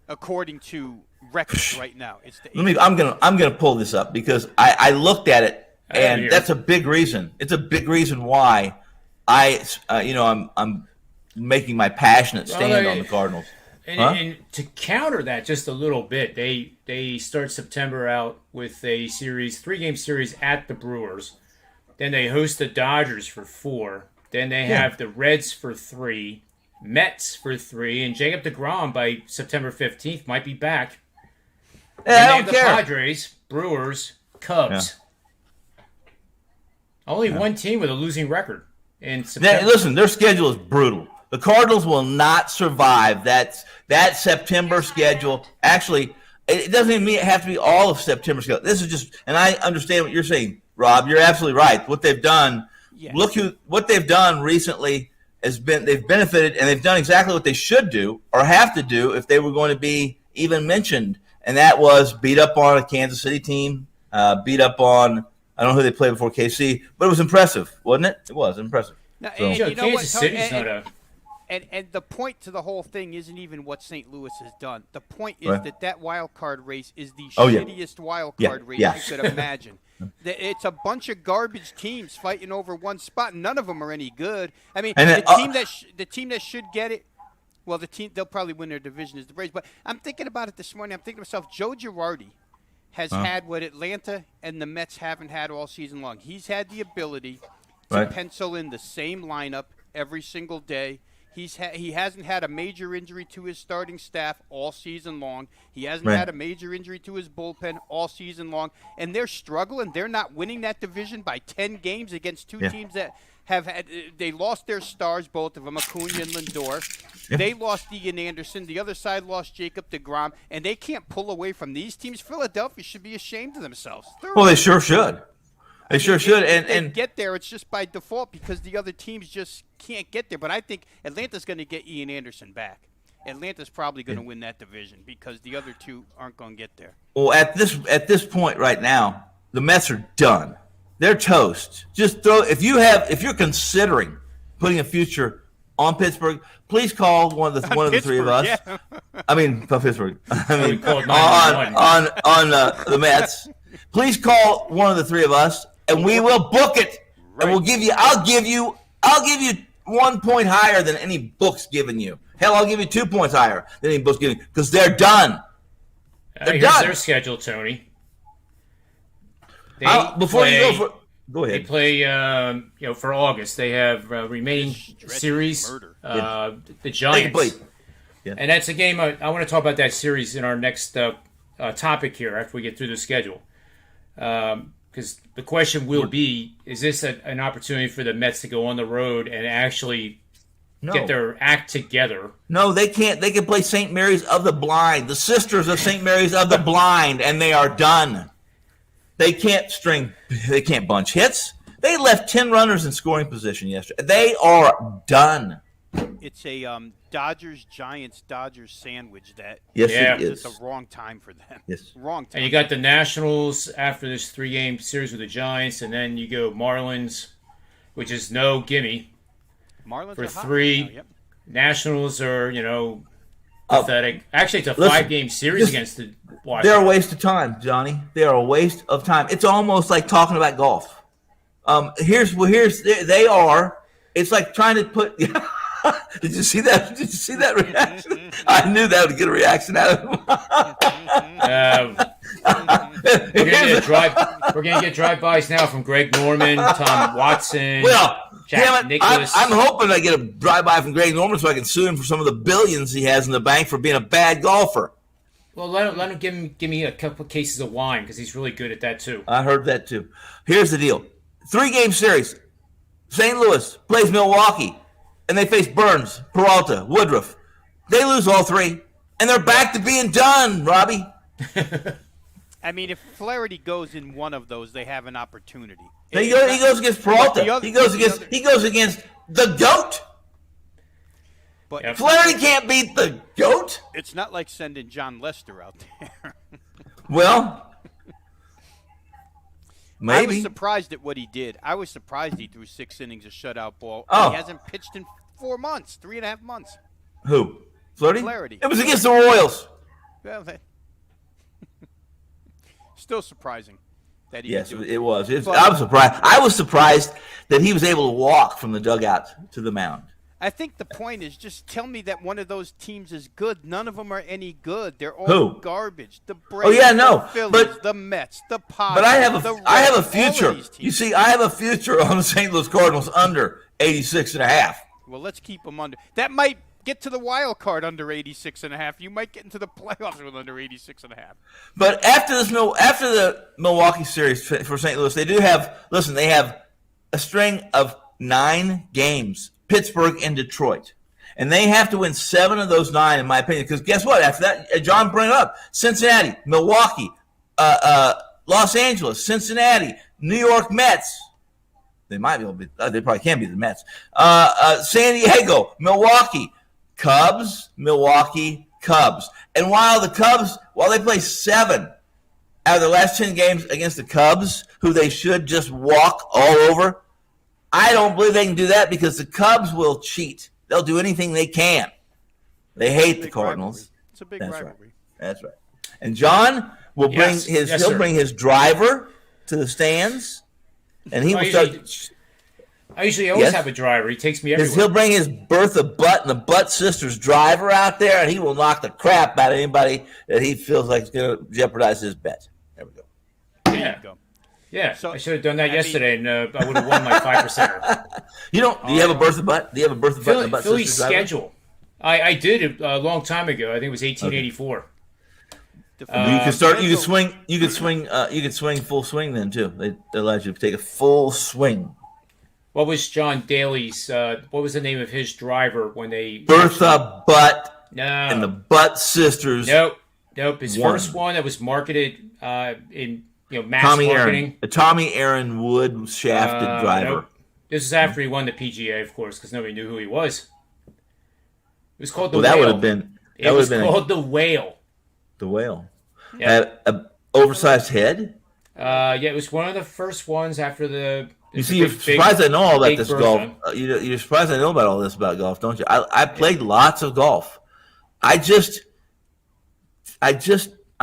according to records right now. It's the 8th. I'm gonna pull this up because I looked at it, and that's a big reason. It's a big reason why I'm making my passionate stand on the Cardinals. And to counter that just a little bit, they start September out with a 3-game series at the Brewers. Then they host the Dodgers for 4. Then they have the Reds for 3. Mets for 3, and Jacob deGrom by September 15th might be back. Yeah, I And don't the care. Padres, Brewers, Cubs. Only one team with a losing record in September. Listen, their schedule is brutal. The Cardinals will not survive that September schedule. Actually, it doesn't even have to be all of September schedule. This is just, and I understand what you're saying, Rob. You're absolutely right. What they've done, what they've done recently has been, they've benefited, and they've done exactly what they should do or have to do if they were going to be even mentioned, and that was beat up on a Kansas City team, beat up on, I don't know who they played before KC, but it was impressive, wasn't it? It was impressive. Now, So- and you know Kansas what, City's not a... And the point to the whole thing isn't even what St. Louis has done. The point is that wild card race is the shittiest wild card race you could imagine. It's a bunch of garbage teams fighting over one spot. None of them are any good. I mean, the team that should get it, well, they'll probably win their division is the Braves. But I'm thinking about it this morning. I'm thinking to myself, Joe Girardi has had what Atlanta and the Mets haven't had all season long. He's had the ability to pencil in the same lineup every single day. He hasn't had a major injury to his starting staff all season long. He hasn't had a major injury to his bullpen all season long. And they're struggling. They're not winning that division by 10 games against two teams that have had – they lost their stars, both of them, Acuna and Lindor. They lost Ian Anderson. The other side lost Jacob deGrom. And they can't pull away from these teams. Philadelphia should be ashamed of themselves. Well, they sure should. They sure should. If they And get there, it's just by default because the other teams just can't get there. But I think Atlanta's going to get Ian Anderson back. Atlanta's probably going to win that division because the other two aren't going to get there. well, at this point right now, the Mets are done. They're toast. Just throw if you're considering putting a future on Pittsburgh, please call one of the three of us. Yeah. I mean, Pittsburgh. I mean, called 911. on the Mets. Please call one of the three of us, and we will book it. And we'll give you. I'll give you 1 point higher than any book's given you. Hell, I'll give you 2 points higher than any book's given you because they're done. They're Here's done. their schedule, Tony. They Before you go They ahead. play, for August. They have remaining series, the Giants. And that's a game I want to talk about that series in our next topic here after we get through the schedule. Because the question will be, is this an opportunity for the Mets to go on the road and actually get their act together? No, they can't. They can play St. Mary's of the Blind, the Sisters of St. Mary's of the Blind, and they are done. They can't bunch hits. They left 10 runners in scoring position yesterday. They are done. It's a Dodgers sandwich that It it's is. a wrong time for them. Yes. Wrong time. And you got the Nationals after this 3-game series with the Giants, and then you go Marlins, which is no gimme. Marlins for are hot 3. right now, yep. Nationals are, pathetic. Actually, it's a 5-game series against the Washington. They're a waste of time, Johnny. They are a waste of time. It's almost like talking about golf. They are. It's like trying to put. Did you see that? Did you see that reaction? I knew that would get a reaction out of him. We're going to get drive-bys now from Greg Norman, Tom Watson, Jack damn it, Nicklaus. I'm hoping I get a drive-by from Greg Norman so I can sue him for some of the billions he has in the bank for being a bad golfer. Well, let him give me a couple cases of wine because he's really good at that too. I heard that too. Here's the deal: 3-game series. St. Louis plays Milwaukee, and they face Burns, Peralta, Woodruff. They lose all 3, and they're back to being done, Robbie. I mean, if Flaherty goes in one of those, they have an opportunity. He goes against Peralta. He goes against the GOAT. But Flaherty can't beat the GOAT. it's not like sending John Lester out there. Well, maybe. I was surprised at what he did. I was surprised he threw 6 innings of shutout ball. Oh. He hasn't pitched in 4 months, 3.5 months. Who? Flaherty? Flaherty. It was against the Royals. Well, still surprising that he Yes, did it was. But- I'm surprised. I was surprised that he was able to walk from the dugout to the mound. I think the point is just tell me that one of those teams is good. None of them are any good. They're all Who? garbage. The Braves, the Phillies, but the Mets, the Padres. But I have the a Reds, I have a all of future. these teams. You see, I have a future on the St. Louis Cardinals under 86.5. Well, let's keep them under. That might get to the wild card under 86.5. You might get into the playoffs with under 86.5. But after the Milwaukee series for St. Louis, they have a string of 9 games, Pittsburgh and Detroit. And they have to win 7 of those 9, in my opinion. Because guess what? After that, John brought it up. Cincinnati, Milwaukee, Los Angeles, Cincinnati, New York Mets. They might be able to be. They probably can be the Mets. San Diego, Milwaukee, Cubs, Milwaukee, Cubs. And while they play 7 out of their last 10 games against the Cubs, who they should just walk all over, I don't believe they can do that because the Cubs will cheat. They'll do anything they can. They hate the Cardinals. Rivalry. It's a big rivalry. Right. That's right. And John will bring bring his driver to the stands, and he will start. I usually always have a driver. He takes me everywhere. He'll bring his Bertha Butt and the Butt Sisters driver out there, and he will knock the crap out of anybody that he feels like is going to jeopardize his bet. There we go. Yeah. Yeah, so, I should have done that yesterday, and I would have won my 5%. Do you have a Bertha Butt? Do you have a Bertha Butt and the Butt Philly's Sisters driver? schedule. I did it a long time ago. I think it was 1884. Okay. You could start. You could swing. You could swing. You could swing full swing then too. They allowed you to take a full swing. What was John Daly's? What was the name of his driver when they Bertha Butt and the Butt Sisters? Nope. His first one that was marketed in mass Tommy marketing. A Tommy Aaron Wood shafted driver. Nope. This is after he won the PGA, of course, because nobody knew who he was. It was called the Whale. That would have been. It was called the Whale. The Whale. Yeah. Had an oversized head. It was one of the first ones after the. You see, you're surprised I know all about this golf. You're surprised I know about all this about golf, don't you? I played lots of golf. I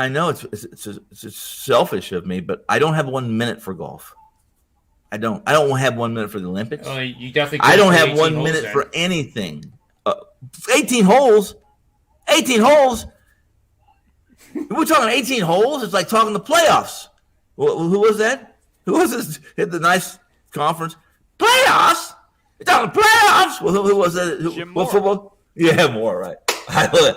know it's selfish of me, but I don't have 1 minute for golf. I don't have 1 minute for the Olympics. You definitely. I don't have 1 minute for anything. 18 holes. 18 holes. We're talking 18 holes. It's like talking the playoffs. Who was that? Who was this? Hit the nice conference. Playoffs? You're talking playoffs? Well, who was that? What football? Yeah, more, right. I love it.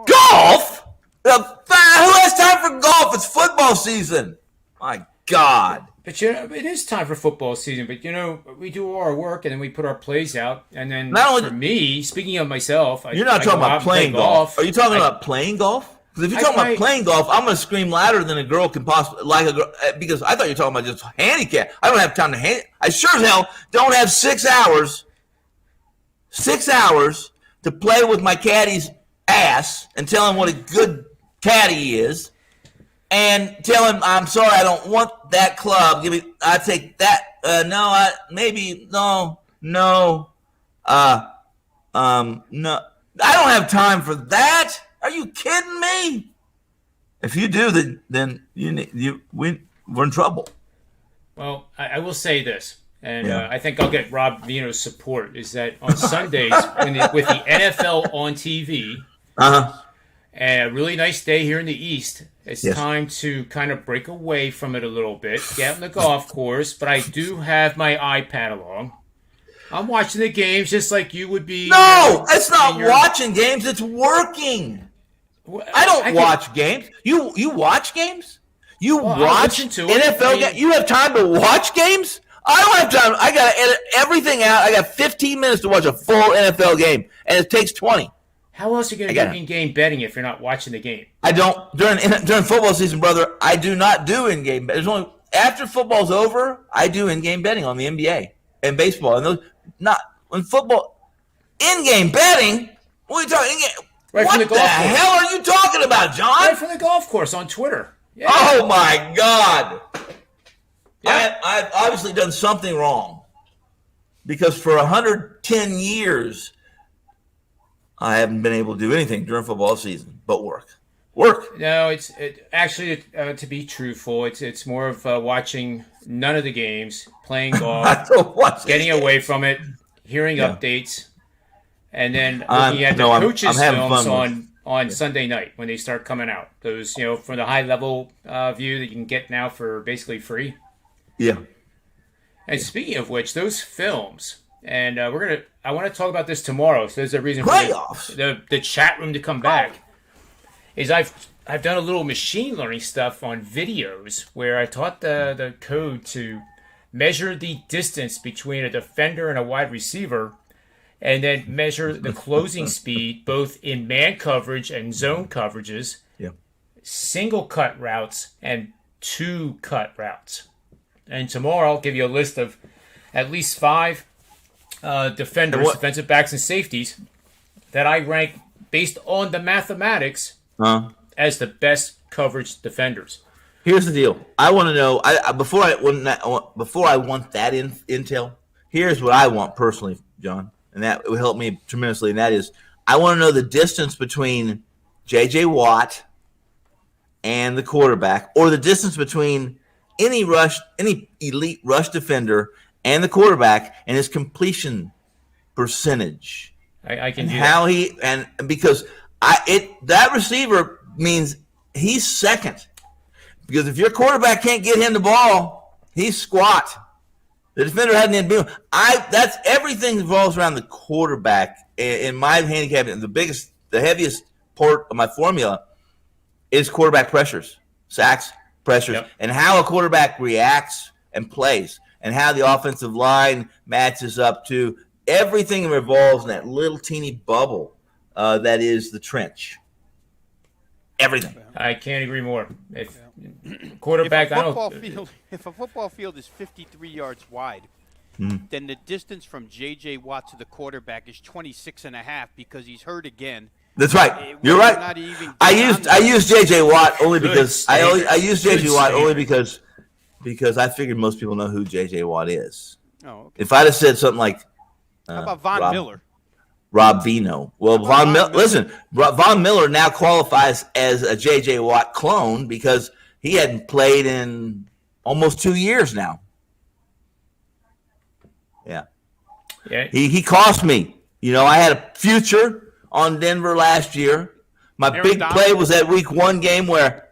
Golf? Who has time for golf? It's football season. My God. But it is time for football season. But we do our work and then we put our plays out. And then for me, speaking of myself, you're not talking about playing golf. Are you talking about playing golf? Because if you're talking about playing golf, I'm going to scream louder than a girl can possibly, like a girl, because I thought you were talking about just handicap. I don't have time to I sure as hell don't have 6 hours to play with my caddy's ass and tell him what a good caddy he is and tell him, I'm sorry, I don't want that club. I take that. No. I don't have time for that. Are you kidding me? If you do, then we're in trouble. Well, I will say this, and I think I'll get Rob Veno's support, is that on Sundays with the NFL on TV, and a really nice day here in the East, it's time to kind of break away from it a little bit, get out on the golf course, but I do have my iPad along. I'm watching the games just like you would be. No, it's not watching games. It's working. I don't watch games. You watch games? You watch NFL games? You have time to watch games? I don't have time. I got to edit everything out. I got 15 minutes to watch a full NFL game, and it takes 20. How else are you going to do in-game betting if you're not watching the game? I don't. During football season, brother, I do not do in-game betting. There's only after football's over, I do in-game betting on the NBA and baseball. And those when football in-game betting. What are you talking? Right what from the golf course. Hell are you talking about, John? Right from the golf course on Twitter. Yeah. Oh my God! Yeah. I've obviously done something wrong because for 110 years I haven't been able to do anything during football season but work. No, it's actually to be truthful, it's more of watching none of the games, playing golf, getting away from it, hearing updates. And then looking at the coaches' films on Sunday night when they start coming out. Those, from the high-level view that you can get now for basically free. Yeah. And speaking of which, those films and I want to talk about this tomorrow. So there's a reason Playoffs. for the chat room to come back. Is I've done a little machine learning stuff on videos where I taught the code to measure the distance between a defender and a wide receiver, and then measure the closing speed both in man coverage and zone coverages, single cut routes, and two cut routes. And tomorrow I'll give you a list of at least 5 defenders, defensive backs, and safeties that I rank based on the mathematics as the best coverage defenders. Here's the deal. I want to know. Before I want that intel. Here's what I want personally, John, and that will help me tremendously. And that is, I want to know the distance between J.J. Watt and the quarterback, or the distance between any elite rush defender and the quarterback, and his completion percentage. I can and do how that. Because that receiver means he's second. Because if your quarterback can't get him the ball, he's squat. The defender hadn't even been. That's everything revolves around the quarterback. In my handicap, the heaviest part of my formula is quarterback pressures, sacks, pressures, and how a quarterback reacts and plays, and how the offensive line matches up to everything that revolves in that little teeny bubble that is the trench. Everything. I can't agree more. Quarterback, if a football field is 53 yards wide, then the distance from J.J. Watt to the quarterback is 26.5 because he's hurt again. That's right. You're right. I used J.J. Watt only because I used J.J. Watt only because I figured most people know who J.J. Watt is. Oh, okay. If I'd have said something like, how about Von Miller? Rob Veno. Well, Von Miller now qualifies as a J.J. Watt clone because he hadn't played in almost 2 years now. Yeah. He cost me. I had a future on Denver last year. My big play was that week 1 game where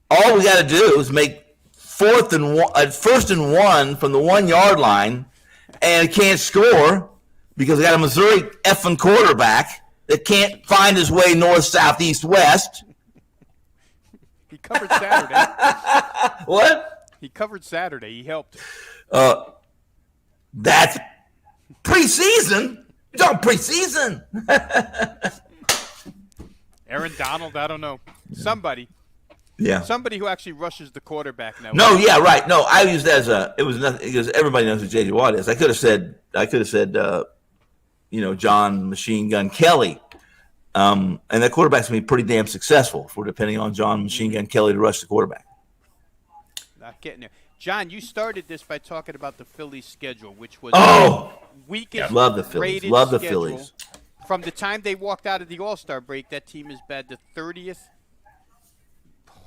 all we got to do is make first and 1 from the 1 yard line, and can't score because I got a Missouri effing quarterback that can't find his way north, south, east, west. He covered Saturday. What? He covered Saturday. He helped. That's preseason. You're talking preseason. Aaron Donald, I don't know. Somebody. Yeah. Somebody who actually rushes the quarterback now. No, yeah, right. No, I used that as it was nothing because everybody knows who J.J. Watt is. I could have said John Machine Gun Kelly. And that quarterback's going to be pretty damn successful if we're depending on John Machine Gun Kelly to rush the quarterback. Not getting there. John, you started this by talking about the Phillies schedule, which was weakest. Love the Phillies. Love the Phillies. From the time they walked out of the All-Star break, that team is bad. The 30th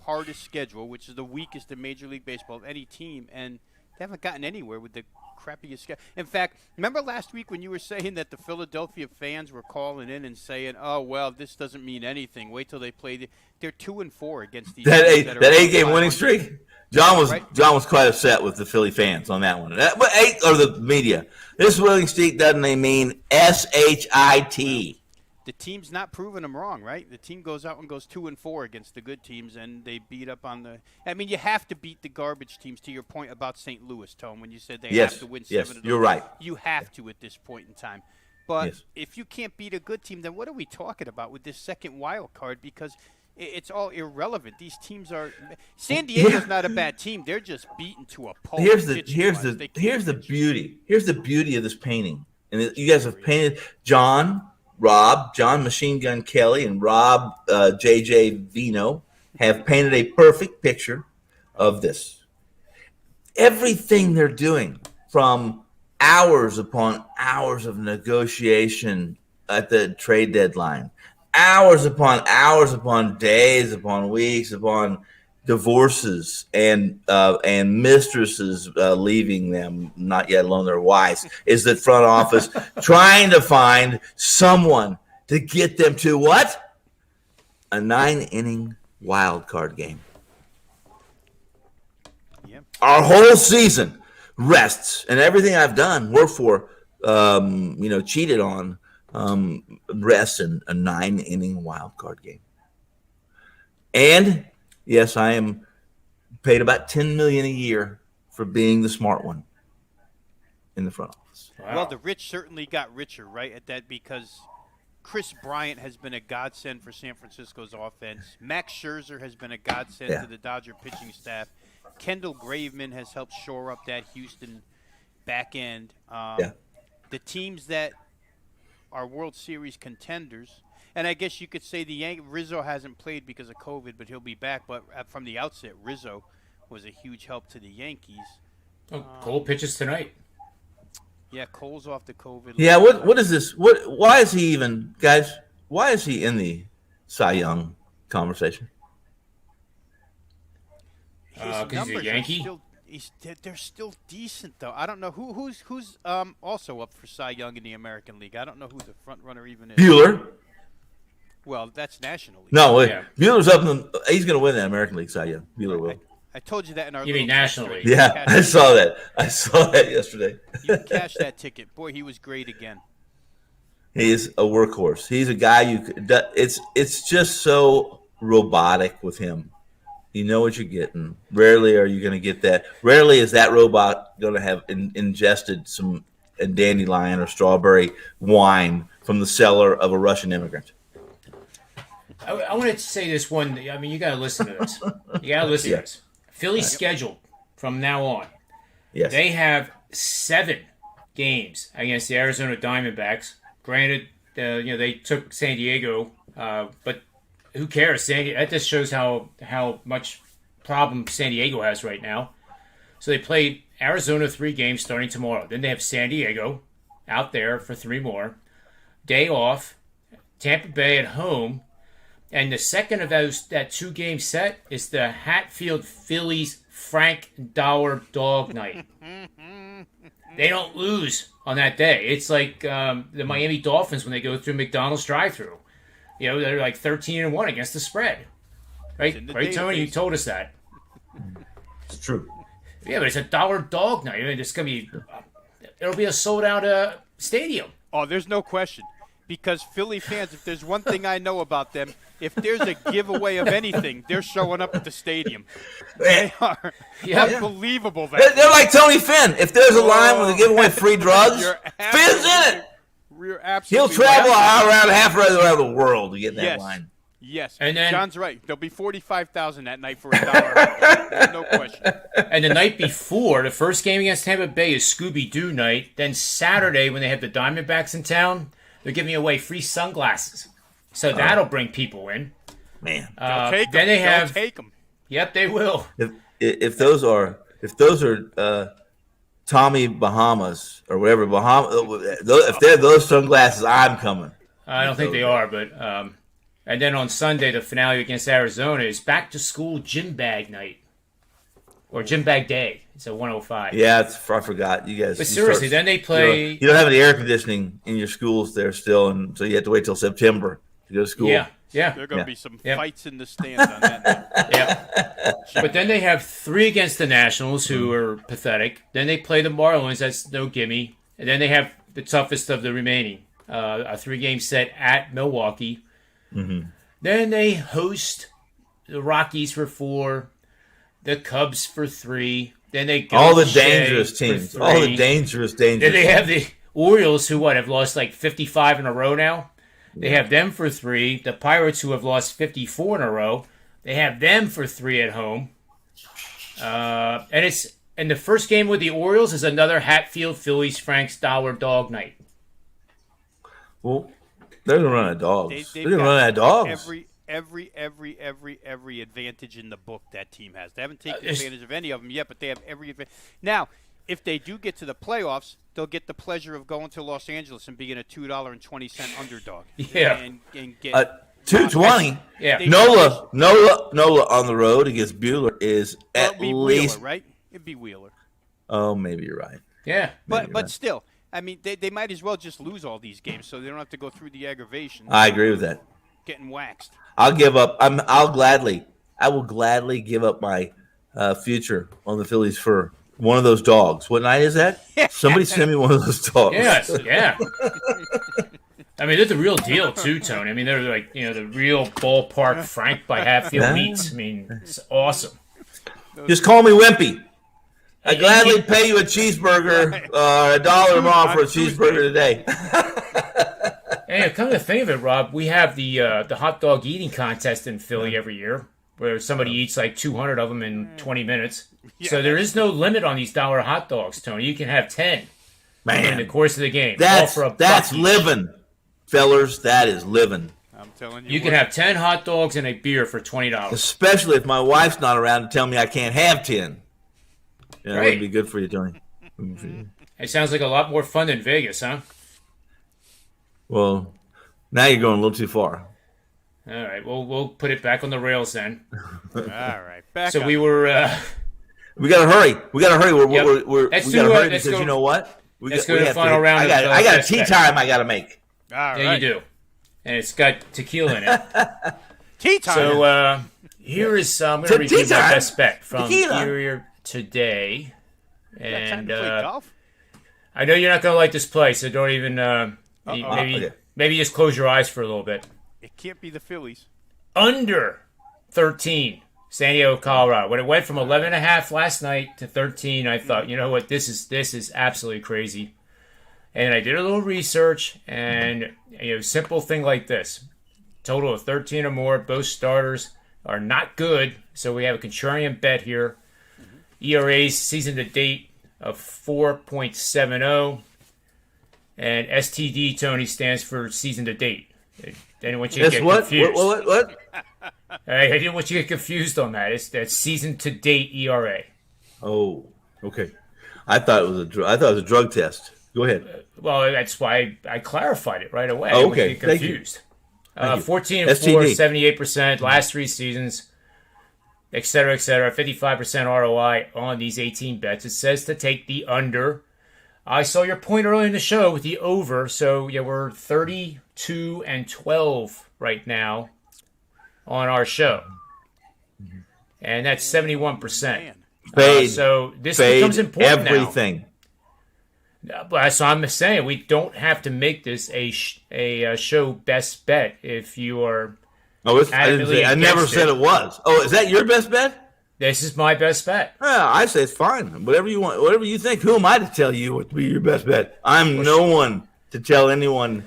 hardest schedule, which is the weakest in Major League Baseball of any team, and they haven't gotten anywhere with the crappiest schedule. In fact, remember last week when you were saying that the Philadelphia fans were calling in and saying, "Oh well, this doesn't mean anything. Wait till they play." They're 2-4 against these. That 8-game winning streak. John was quite upset with the Philly fans on that one. Or the media. This winning streak doesn't mean SHIT. The team's not proving them wrong, right? The team goes out and goes 2-4 against the good teams, and they beat up on the. I mean, you have to beat the garbage teams. To your point about St. Louis, Tone, when you said they have to win 7 of those. You're right. You have to at this point in time. But if you can't beat a good team, then what are we talking about with this second wild card? Because it's all irrelevant. These teams are. San Diego's not a bad team. They're just beaten to a pulp. Here's the beauty. Here's the beauty of this painting, and you guys have painted John Machine Gun Kelly, and Rob J.J. Veno have painted a perfect picture of this. Everything they're doing, from hours upon hours of negotiation at the trade deadline, hours upon days, upon weeks, upon divorces and mistresses leaving them, not yet alone their wives, is the front office trying to find someone to get them to what? A 9-inning wild card game. Yep. Our whole season rests, and everything I've done worked for cheated on rest in a 9-inning wild card game. And yes, I am paid about $10 million a year for being the smart one in the front office. Wow. Well, the rich certainly got richer, right, at that, because Chris Bryant has been a godsend for San Francisco's offense. Max Scherzer has been a godsend to the Dodger pitching staff. Kendall Graveman has helped shore up that Houston back end. The teams that are World Series contenders, and I guess you could say Rizzo hasn't played because of COVID, but he'll be back. But from the outset, Rizzo was a huge help to the Yankees. Cole pitches tonight. Yeah, Cole's off the COVID. Yeah, what is this? Why is he even, guys? Why is he in the Cy Young conversation? Because he's a Yankee. They're still decent, though. I don't know who's also up for Cy Young in the American League. I don't know who the front runner even is. Buehler. Well, that's National League. No, wait. Buehler's up. He's going to win the American League Cy Young. Buehler will. I told you that in our. You mean National League? Yeah, I saw that. I saw that yesterday. You cashed that ticket, boy. He was great again. He is a workhorse. He's a guy you could. It's just so robotic with him. You know what you're getting. Rarely are you going to get that. Rarely is that robot going to have ingested some dandelion or strawberry wine from the cellar of a Russian immigrant. I want to say this one. I mean, you got to listen to this. You got to listen to this. Philly's schedule from now on. Yes. They have 7 games against the Arizona Diamondbacks. Granted, they took San Diego, but who cares? That just shows how much problem San Diego has right now. So they play Arizona 3 games starting tomorrow. Then they have San Diego out there for 3 more. Day off. Tampa Bay at home. And the second of that 2-game set is the Hatfield Phillies Frank Dollar Dog Night. They don't lose on that day. It's like the Miami Dolphins when they go through McDonald's drive-thru. They're like 13-1 against the spread. Right, Tony? You told us that. It's true. Yeah, but it's a dollar dog night. It's gonna be. It'll be a sold-out stadium. Oh, there's no question. Because Philly fans, if there's one thing I know about them, if there's a giveaway of anything, they're showing up at the stadium. They are unbelievable. They're like Tony Finn. If there's a line where they give away free drugs, Finn's in it. He'll travel half around the world to get in that line. Yes, and then, John's right. There'll be 45,000 that night for $1. There's no question. And the night before, the first game against Tampa Bay is Scooby-Doo night. Then Saturday, when they have the Diamondbacks in town, they're giving away free sunglasses. So that'll bring people in. Man. They'll take them. Then they They'll take them. Yep, they will. If those are Tommy Bahamas or whatever, if they're those sunglasses, I'm coming. I don't think they are, but and then on Sunday, the finale against Arizona is back to school gym bag night or gym bag day. It's at 105. Yeah, I forgot. You guys. But seriously, then they play. You don't have any air conditioning in your schools there still, and so you have to wait till September to go to school. Yeah. There are going to be some fights in the stands on that night. Yeah. But then they have 3 against the Nationals, who are pathetic. Then they play the Marlins. That's no gimme. And then they have the toughest of the remaining, a 3-game set at Milwaukee. Mm-hmm. Then they host the Rockies for 4, the Cubs for 3. Then they go all the to dangerous Shea teams. All the dangerous. Then they have the Orioles, who have lost like 55 in a row now. They have them for 3. The Pirates, who have lost 54 in a row, they have them for 3 at home. And the first game with the Orioles is another Hatfield Phillies Frank's Dollar Dog Night. Well, they're gonna run out of dogs. They're gonna run out of dogs. Every advantage in the book that team has. They haven't taken advantage of any of them yet, but they have every advantage. Now, if they do get to the playoffs, they'll get the pleasure of going to Los Angeles and being a $2.20 underdog. Yeah, and get $2.20. Yeah, Nola on the road against Buehler is at least Wheeler, right? It'd be Wheeler. Oh, maybe you're right. Yeah, but still, I mean, they might as well just lose all these games, so they don't have to go through the aggravation. I agree with that. Getting waxed. I'll give up. I will gladly give up my future on the Phillies for one of those dogs. What night is that? Somebody send me one of those dogs. Yes, yeah. I mean, they're the real deal too, Tony. I mean, they're like the real ballpark Frank by Hatfield meats. I mean, it's awesome. Just call me Wimpy. I gladly pay you a cheeseburger, $1 more for a cheeseburger today. Hey, come to think of it, Rob, we have the hot dog eating contest in Philly every year, where somebody eats like 200 of them in 20 minutes. Yeah. So there is no limit on these dollar hot dogs, Tony. You can have 10 in the course of the game. That's living, fellers. That is living. I'm telling you. You can have 10 hot dogs and a beer for $20. Especially if my wife's not around to tell me I can't have 10. Yeah, that would be good for you, Tony. It sounds like a lot more fun than Vegas, huh? Well, now you're going a little too far. All right, well, we'll put it back on the rails then. All right, back so up. we were... We got to hurry. We got to hurry. We got to hurry because you know what? Let's go to the final round. I got a tea time I got to make. All right. Yeah, you do. And it's got tequila in it. Tea time. So here is... I'm going to review my best bet from here today. And I know you're not going to like this play, so don't even... maybe just close your eyes for a little bit. It can't be the Phillies. Under 13, San Diego, Colorado. When it went from 11.5 last night to 13, I thought, you know what, this is absolutely crazy. And I did a little research, and simple thing like this. Total of 13 or more, both starters are not good, so we have a contrarian bet here. ERA's season to date of 4.70. And STD, Tony, stands for season to date. I didn't want you to get confused. What? I didn't want you to get confused on that. That's season to date ERA. Oh, okay. I thought it was a drug test. Go ahead. Well, that's why I clarified it right away. Oh, okay. I didn't get confused. 14 STD. 4, 78%, last 3 seasons, et cetera, 55% ROI on these 18 bets. It says to take the under. I saw your point earlier in the show with the over, so we're 32-12 right now on our show, and that's 71%. So this becomes important everything. Now. So I'm saying we don't have to make this a show best bet if you are. I never said it was. Oh, is that your best bet? This is my best bet. Yeah, I say it's fine. Whatever you want, whatever you think. Who am I to tell you what to be your best bet? I'm no one to tell anyone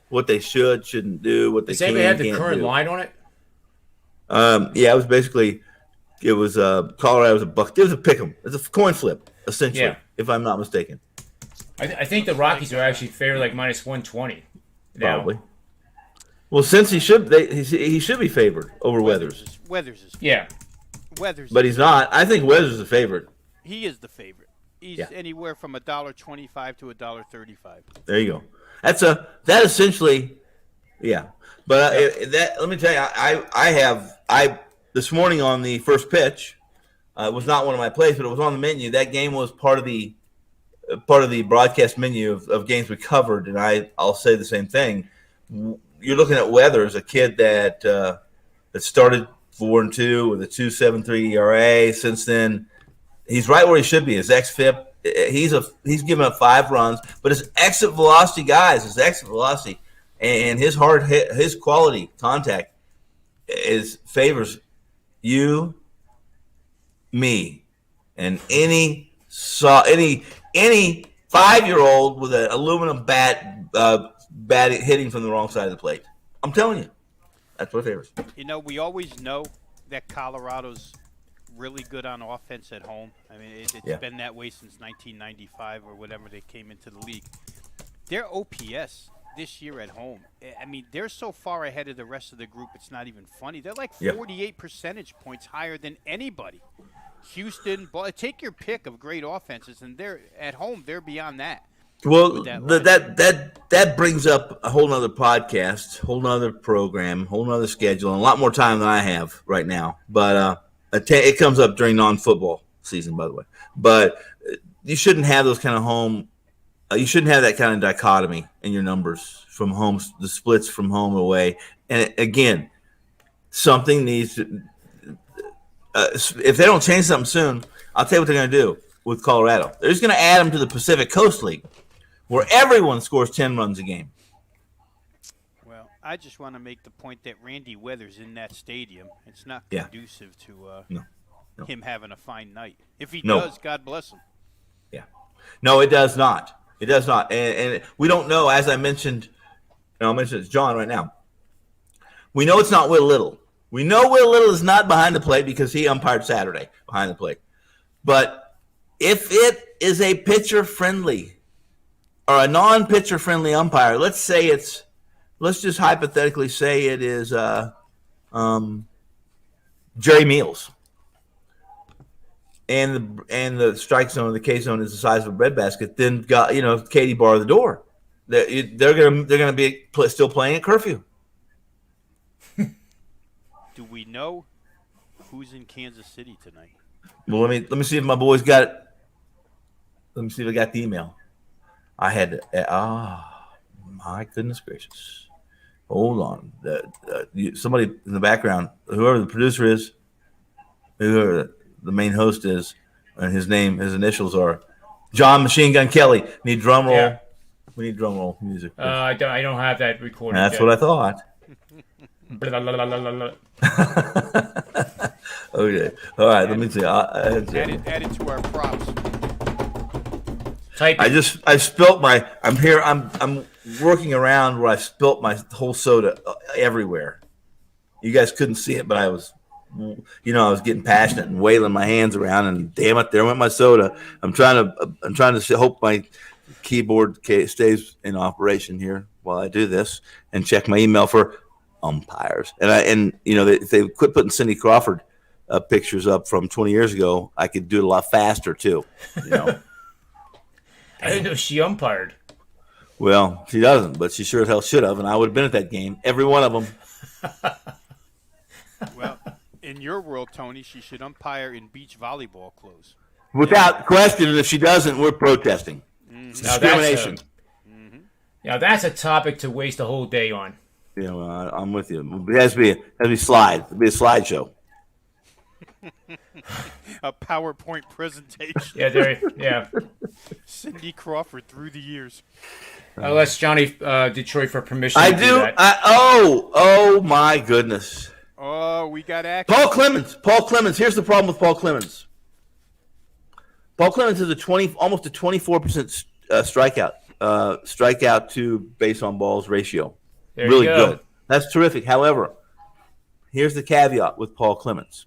what they shouldn't do, what they can't do. Does anybody have the current do. line on it? Yeah, it was Colorado was a buck. It was a pick 'em. It's a coin flip, essentially, if I'm not mistaken. I think the Rockies are actually favored like minus 120. Probably. Well, since he should be favored over Weathers. Weathers is Weathers, but he's not. I think Weathers is the favorite. He is the favorite. He's anywhere from $1.25 to $1.35. There you go. That essentially, yeah. But let me tell you, I this morning on the first pitch, it was not one of my plays, but it was on the menu. That game was part of the broadcast menu of games we covered, and I'll say the same thing. You're looking at Weathers, a kid that started 4-2 with a 2.73 ERA. Since then, he's right where he should be. His xFIP, he's given up 5 runs, but his exit velocity, and his hard hit, his quality contact favors you, me, and any 5-year-old with an aluminum bat hitting from the wrong side of the plate. I'm telling you. That's what favors. We always know that Colorado's really good on offense at home. I mean, it's been that way since 1995 or whatever they came into the league. Their OPS this year at home, I mean, they're so far ahead of the rest of the group, it's not even funny. They're like 48 percentage points higher than anybody. Houston, take your pick of great offenses, and they're at home. They're beyond that. Well, that brings up a whole nother podcast, whole nother program, whole nother schedule, and a lot more time than I have right now. But it comes up during non-football season, by the way. But you shouldn't have those kind of home. You shouldn't have that kind of dichotomy in your numbers from home, the splits from home away. And again, something needs to. If they don't change something soon, I'll tell you what they're going to do. with Colorado. They're just going to add them to the Pacific Coast League, where everyone scores 10 runs a game. Well, I just want to make the point that Randy Weather's in that stadium. It's not conducive to him having a fine night. If he does, God bless him. Yeah. No, it does not. It does not. And we don't know, as I mentioned, and I'll mention it to John right now. We know it's not Will Little. We know Will Little is not behind the plate because he umpired Saturday behind the plate. But if it is a pitcher-friendly or a non-pitcher-friendly umpire, let's just hypothetically say it is Jerry Meals. And the strike zone, the K zone is the size of a breadbasket, then Katie bar the door. They're gonna be still playing at curfew. Do we know who's in Kansas City tonight? Well, let me see if my boys got it. Let me see if I got the email. I had to. My goodness gracious! Hold on. Somebody in the background, whoever the producer is, whoever the main host is, and his initials are John Machine Gun Kelly. Need drum roll. Yeah. We need drum roll music. I don't have that recorded. That's yet. what I thought. Okay. All right. Let me see. Add it to our props. Type it. I spilt my. I'm here. I'm working around where I spilt my whole soda everywhere. You guys couldn't see it, but I was getting passionate and wailing my hands around, and damn it, there went my soda. I'm trying to hope my keyboard stays in operation here while I do this and check my email for umpires. And if they quit putting Cindy Crawford pictures up from 20 years ago, I could do it a lot faster too. I didn't know she umpired. Well, she doesn't, but she sure as hell should have, and I would have been at that game, every one of them. Well, in your world, Tony, she should umpire in beach volleyball clothes. Without question, and if she doesn't, we're protesting. It's discrimination. Now that's a topic to waste a whole day on. I'm with you. It has to be a slide. It'll be a slideshow. A PowerPoint presentation. Yeah. Cindy Crawford through the years. I'll ask Johnny Detroit for permission. I to do. that. Oh my goodness. Oh, we got action. Paul Clemens. Here's the problem with Paul Clemens. Paul Clemens is almost a 24% strikeout to base on balls ratio. There really you go. Good. That's terrific. However, here's the caveat with Paul Clemens.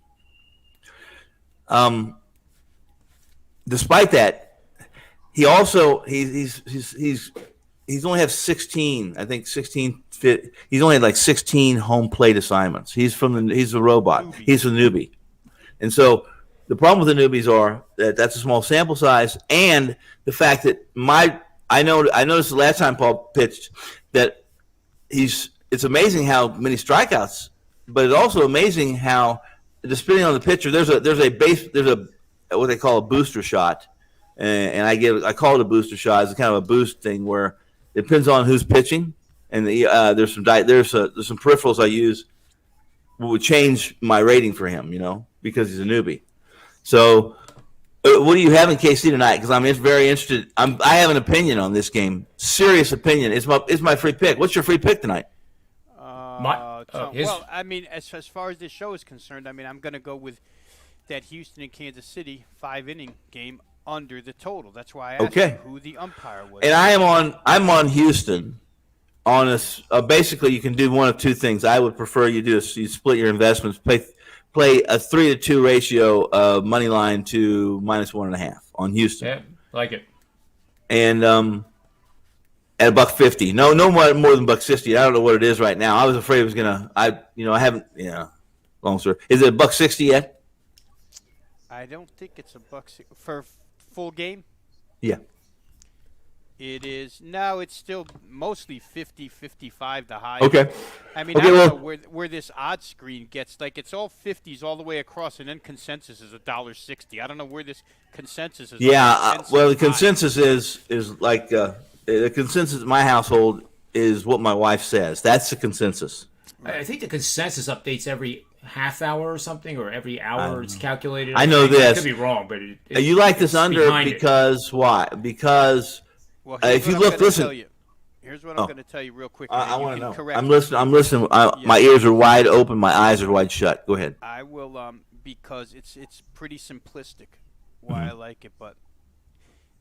Despite that, he also he's only have 16. I think 16. He's only had like 16 home plate assignments. He's a robot. Newbie. He's a newbie, and so the problem with the newbies are that that's a small sample size, and the fact that I noticed the last time Paul pitched that it's amazing how many strikeouts, but it's also amazing how, depending on the pitcher, there's a what they call a booster shot, and I call it a booster shot. It's kind of a boost thing where it depends on who's pitching, and there's some peripherals I use would change my rating for him, because he's a newbie. So, what do you have in KC tonight? Because I'm very interested. I have an opinion on this game, serious opinion. It's my free pick. What's your free pick tonight? Well, I mean, as far as this show is concerned, I mean, I'm going to go with that Houston and Kansas City 5-inning game under the total. That's why I asked you who the umpire was. And I'm on Houston. On basically, you can do one of two things. I would prefer you split your investments, play a 3-to-2 ratio of money line to -1.5 on Houston. Yeah, like it. And at $1.50. No more than $1.60. I don't know what it is right now. I was afraid it was gonna. I haven't. Long story. Is it $1.60 yet? I don't think it's $1.60 for full game. Yeah. It is. No, it's still mostly 50-55 the high. Okay. I mean, I don't know where this odd screen gets. Like, it's all 50s all the way across, and then consensus is $1.60. I don't know where this consensus is. Yeah. Well, the consensus is like the consensus in my household is what my wife says. That's the consensus. I think the consensus updates every half hour or something, or every hour it's calculated. I know this. I could be wrong, but you like this under because why? Because if you look, listen. Here's what I'm going to tell you real quick. I want to know. I'm listening. My ears are wide open. My eyes are wide shut. Go ahead. I will, because it's pretty simplistic why I like it. But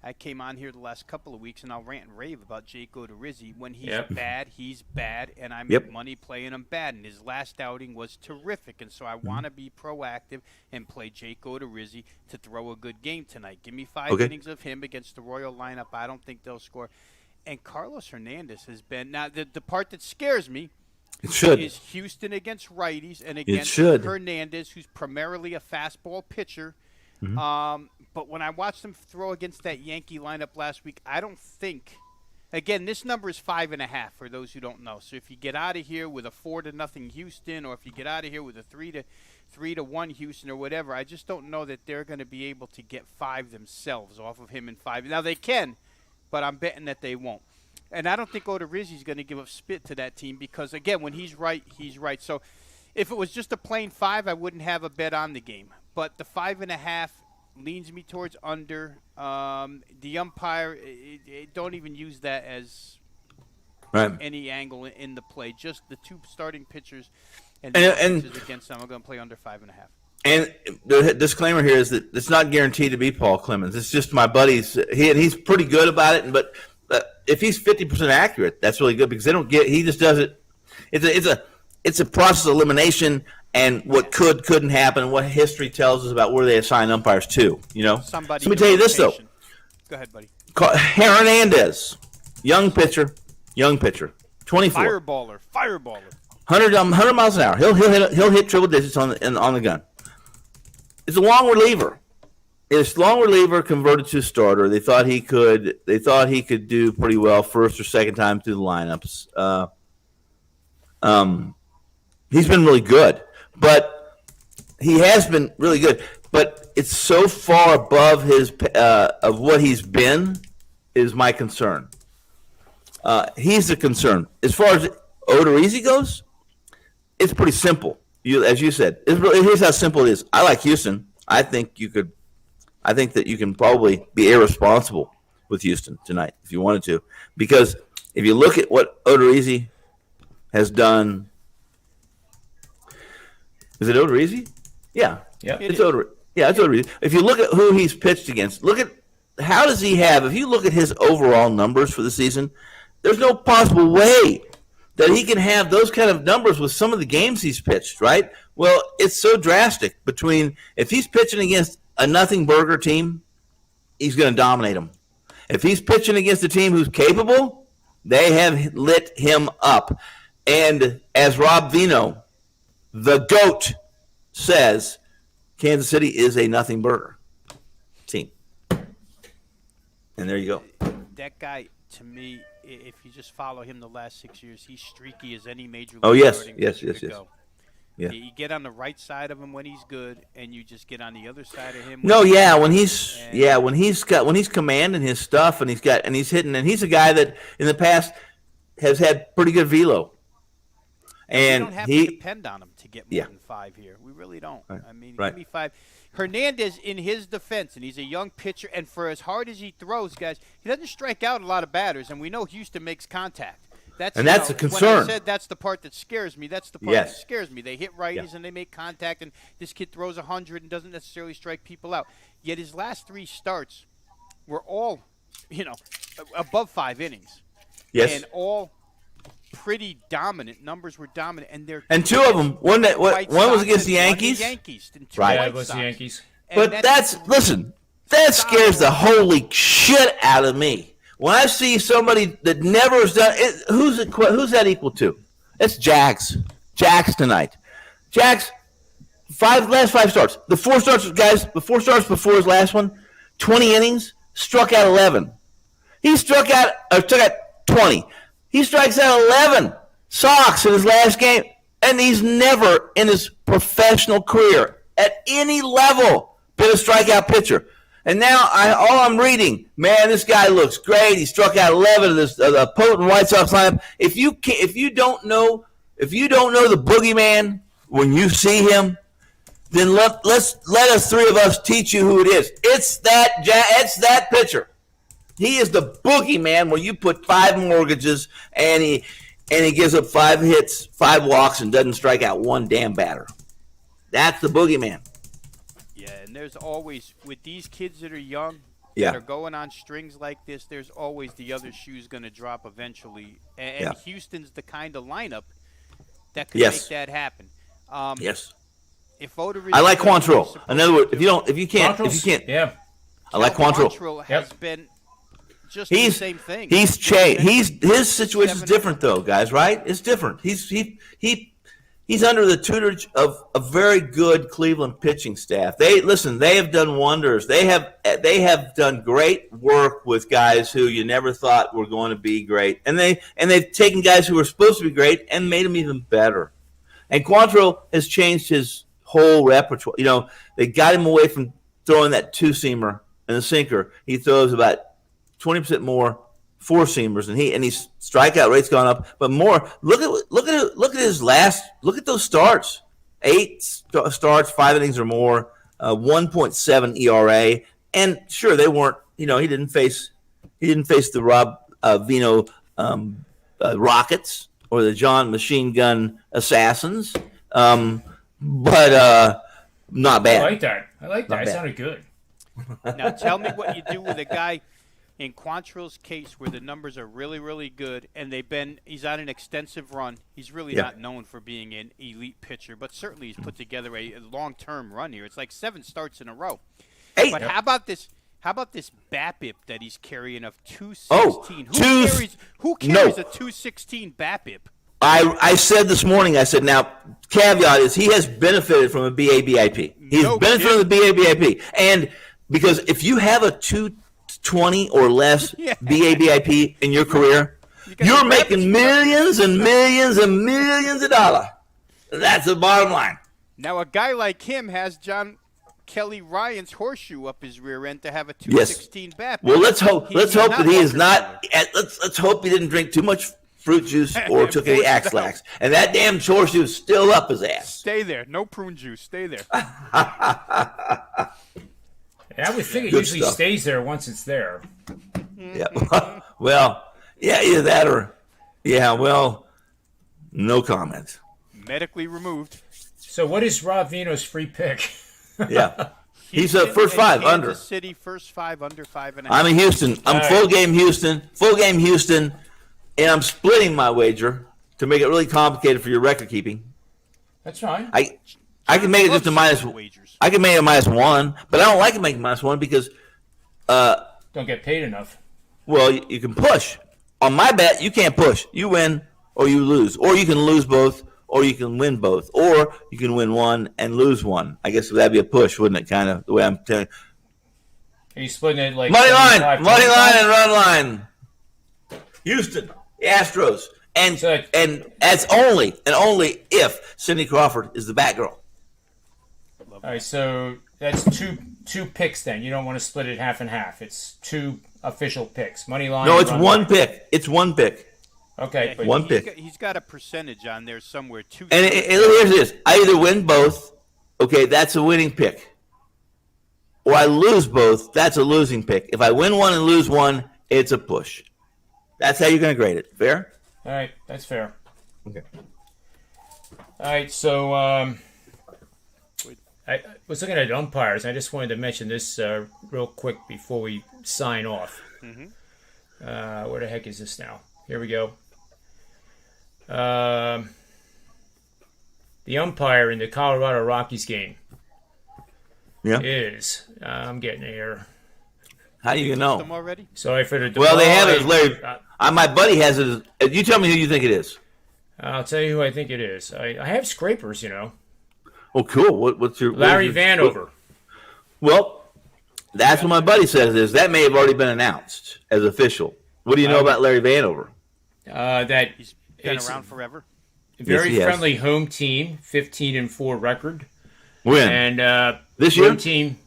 I came on here the last couple of weeks, and I'll rant and rave about Jake Odorizzi. When he's bad, he's bad, and I make money playing him bad. And his last outing was terrific, and so I want to be proactive and play Jake Odorizzi to throw a good game tonight. Give me 5 innings of him against the Royal lineup. I don't think they'll score. And Carlos Hernandez has been – now, the part that scares me is Houston against righties and against Hernandez, who's primarily a fastball pitcher. But when I watched him throw against that Yankee lineup last week, I don't think – again, this number is 5.5 for those who don't know. So if you get out of here with a 4-0 Houston, or if you get out of here with a 3-1 Houston or whatever, I just don't know that they're going to be able to get 5 themselves off of him in 5. Now, they can – but I'm betting that they won't. And I don't think Odorizzi's going to give up spit to that team because, again, when he's right, he's right. So if it was just a plain 5, I wouldn't have a bet on the game. But the 5.5 leans me towards under. The umpire, don't even use that as any angle in the play. Just the 2 starting pitchers and pitchers against them. I'm going to play under 5.5. And the disclaimer here is that it's not guaranteed to be Paul Clemens. It's just my buddy's. He's pretty good about it. But if he's 50% accurate, that's really good because they don't get. He just does it. It's a process of elimination and what couldn't happen and what history tells us about where they assign umpires to. You know. So let me tell you this though. Go ahead, buddy. Hernandez, young pitcher, 24. Fireballer. 100 miles an hour. He'll hit triple digits on the gun. It's a long reliever. It's long reliever converted to starter. They thought he could do pretty well first or second time through the lineups. He's been really good, but he has been really good. But it's so far above his of what he's been is my concern. He's the concern as far as Odorizzi goes. It's pretty simple. As you said, here's how simple it is. I like Houston. I think that you can probably be irresponsible with Houston tonight if you wanted to, because if you look at what Odorizzi has done, is it Odorizzi? Yeah, it's Odorizzi. Yeah, it's Odorizzi. If you look at who he's pitched against, look at how does he have. If you look at his overall numbers for the season, there's no possible way that he can have those kind of numbers with some of the games he's pitched, right? Well, it's so drastic between if he's pitching against a nothing burger team, he's going to dominate them. If he's pitching against a team who's capable, they have lit him up. And as Rob Veno, the GOAT, says, Kansas City is a nothing burger team. And there you go. That guy, to me, if you just follow him the last 6 years, he's streaky as any major league. Oh, yes. Yeah. You get on the right side of him when he's good, and you just get on the other side of him. When he's commanding his stuff, and he's hitting, and he's a guy that in the past has had pretty good velo. And we don't have to depend on him to get more than 5 here. We really don't. Right. I mean, give me 5. Hernandez, in his defense, and he's a young pitcher, and for as hard as he throws, guys, he doesn't strike out a lot of batters, and we know Houston makes contact. That's a concern. When I said that's the part that scares me, that's the part that scares me. They hit righties and they make contact, and this kid throws 100 and doesn't necessarily strike people out. Yet his last 3 starts were all, above 5 innings. Yes. And all pretty dominant. Numbers were dominant, and 2 of them. One was against the Yankees. Right, it was the Yankees. But that scares the holy shit out of me. When I see somebody that never has done it, who's that equal to? It's Jags. Jags tonight. Jags, last 5 starts. The 4 starts, guys, before his last one, 20 innings, struck out 11. He took out 20. He strikes out 11 socks in his last game, and he's never in his professional career at any level been a strikeout pitcher. And now all I'm reading, man, this guy looks great. He struck out 11 of the potent White Sox lineup. If you don't know the boogeyman when you see him, then let us three of us teach you who it is. It's that pitcher. He is the boogeyman where you put 5 mortgages and he gives up 5 hits, 5 walks, and doesn't strike out one damn batter. That's the boogeyman. Yeah, and there's always, with these kids that are young, Yeah. that are going on strings like this, there's always the other shoe's going to drop eventually. And Houston's the kind of lineup that could make that happen. Yes. If Oda I like Quantrill. In other words, if you can't, yeah. I like Quantrill. Quantrill has been just the same thing. His situation is different though, guys. Right? It's different. He's under the tutelage of a very good Cleveland pitching staff. They have done wonders. They have done great work with guys who you never thought were going to be great, and they've taken guys who were supposed to be great and made them even better. And Quantrill has changed his whole repertoire. You know, they got him away from throwing that 2-seamer and the sinker. He throws about 20% more 4-seamers, and his strikeout rate's gone up. But more, look at his last. Look at those starts. 8 starts, 5 innings or more, 1.7 ERA, and sure they weren't. You know, he didn't face the Rob Veno Rockets or the John Machine Gun Assassins, but not bad. I like that. It sounded good. Now tell me what you do with a guy in Quantrill's case where the numbers are really, really good, and he's on an extensive run. He's really not known for being an elite pitcher, but certainly he's put together a long-term run here. It's like 7 starts in a row. Hey. But how about this BABIP that he's carrying of 216? Who carries a 216 BABIP? I said this morning, now, caveat is he has benefited from a BABIP. He's benefited from the BABIP. And because if you have a 220 or less BABIP in your career, you're making millions and millions and millions of dollars. That's the bottom line. Now, a guy like him has John Kelly Ryan's horseshoe up his rear end to have a 216 BABIP. Well, let's hope that he is not. Let's hope he didn't drink too much fruit juice or took any Axlax. And that damn horseshoe is still up his ass. Stay there. No prune juice. Stay there. I would think it usually stays there once it's there. Yeah. Well, either that or, no comment. Medically removed. So what is Rob Veno's free pick? Yeah. He's a first 5 under. Kansas City, first 5 under 5.5. I'm in Houston. I'm full game Houston, and I'm splitting my wager to make it really complicated for your record keeping. That's fine. I can make it just a minus. I can make it a -1, but I don't like to make it -1 because don't get paid enough. Well, you can push. On my bet, you can't push. You win or you lose, or you can lose both, or you can win both, or you can win 1 and lose 1. I guess that'd be a push, wouldn't it? Kind of the way I'm telling. Are you splitting it like money line, and run line? Houston Astros, and that's only if Cindy Crawford is the Batgirl. All right, so that's two picks then. You don't want to split it half and half. It's 2 official picks. Money line. No, it's 1 pick. It's 1 pick. Okay, but 1 pick. He's got a percentage on there somewhere. And here's this: I either win both. Okay, that's a winning pick. Or I lose both. That's a losing pick. If I win 1 and lose 1, it's a push. That's how you're going to grade it. Fair? All right, that's fair. Okay. All right, so I was looking at umpires. I just wanted to mention this real quick before we sign off. Mm-hmm. Where the heck is this now? Here we go. The umpire in the Colorado Rockies game is, I'm getting here. How do you know? Them already? Sorry for the Well, they have it as Larry. My buddy has it as, you tell me who you think it is. I'll tell you who I think it is. I have scrapers, Oh, cool. What's your Larry Vanover? Well, that's what my buddy says is. That may have already been announced as official. What do you know about Larry Vanover? That he's been around forever. Very friendly home team, 15-4 record. When? And this year? Home team,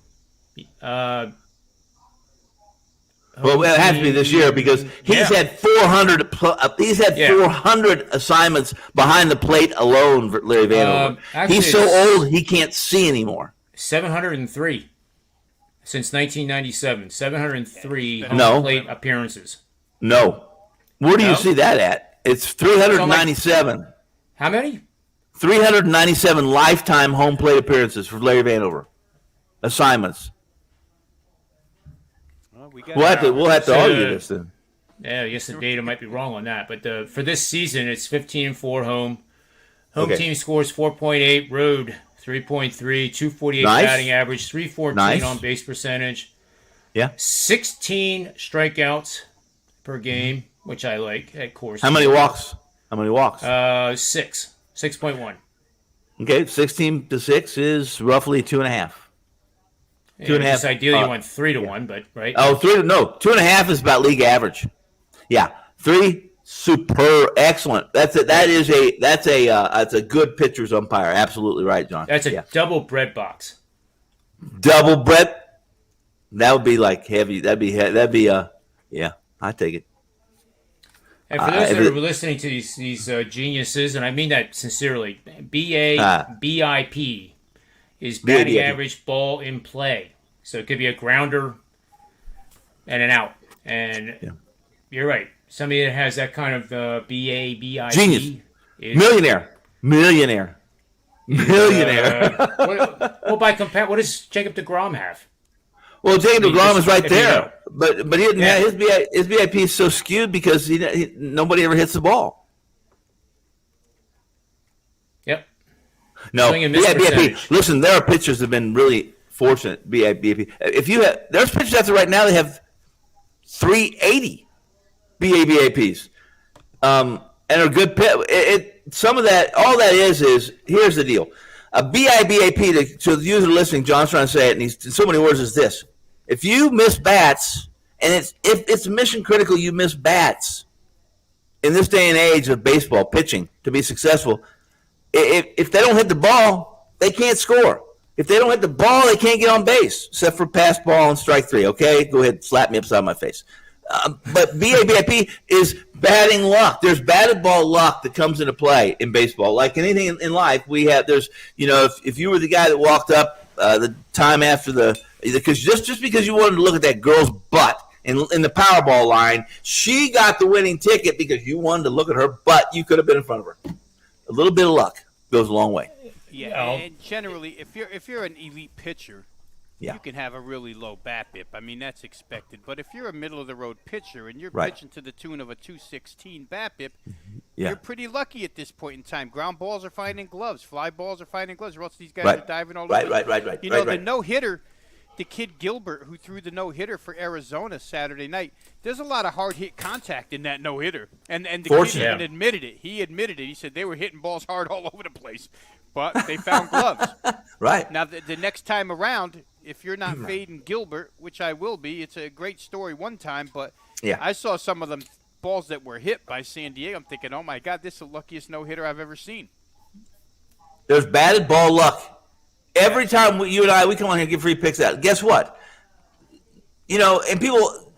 Well, it has to be this year because he's had 400. He's had 400 assignments behind the plate alone. Larry Vano. He's so old he can't see anymore. 703 since 1997. 703 plate appearances. No, where do you see that at? It's 397. How many? 397 lifetime home plate appearances for Larry Vanover. Assignments. Well, we'll have to argue this then. Yeah, I guess the data might be wrong on that. But for this season, it's 15-4 home. Home team scores 4.8, road 3.3, 248 batting average, 314 on base percentage. Yeah. 16 strikeouts per game, which I like at course. How many walks? 6.1. Okay, 16 to 6 is roughly 2.5. Yeah, 2.5. Ideally, you want 3 to 1, but right. Oh, 2.5 is about league average. Yeah, 3 super excellent. That's a good pitcher's umpire. Absolutely right, John. That's a double bread box. Double bread. That would be like heavy. That'd be I take it. And for those that are listening to these geniuses, and I mean that sincerely, BIP is batting average ball in play. So it could be a grounder and an out. And you're right. Somebody that has that kind of BIP. Genius. Millionaire. What does Jacob deGrom have? Well, Jacob deGrom is right there, but he didn't have his BIP is so skewed because nobody ever hits the ball. Yep. No, BIP. Listen, there are pitchers that have been really fortunate. BIP. There's pitchers out there right now that have 380 BABAPs, and are good. Some of that, all that is here's the deal. A BIBAP, to the user listening, John's trying to say it, and he's in so many words, is this. If you miss bats, and if it's mission critical, you miss bats in this day and age of baseball pitching to be successful. If they don't hit the ball, they can't score. If they don't hit the ball, they can't get on base, except for pass ball and strike 3. Okay, go ahead, slap me upside my face. But BABIP is batting luck. There's batted ball luck that comes into play in baseball. Like anything in life, if you were the guy that walked up the time after because just because you wanted to look at that girl's butt in the Powerball line, she got the winning ticket because you wanted to look at her butt. You could have been in front of her. A little bit of luck goes a long way. Yeah, and generally, if you're an elite pitcher, you can have a really low BABIP. I mean, that's expected. But if you're a middle-of-the-road pitcher and you're pitching to the tune of a 216 BABIP, you're pretty lucky at this point in time. Ground balls are finding gloves. Fly balls are finding gloves, or else these guys are diving all over. Right. The no-hitter, the kid Gilbert, who threw the no-hitter for Arizona Saturday night, there's a lot of hard-hit contact in that no-hitter. And the kid even admitted it. He admitted it. He said they were hitting balls hard all over the place. But they found gloves. Right. Now, the next time around, if you're not fading Gilbert, which I will be, it's a great story one time, but I saw some of them balls that were hit by San Diego. I'm thinking, oh, my God, this is the luckiest no-hitter I've ever seen. There's batted ball luck. Every time you and I, we come on here and give free picks out, guess what? And people,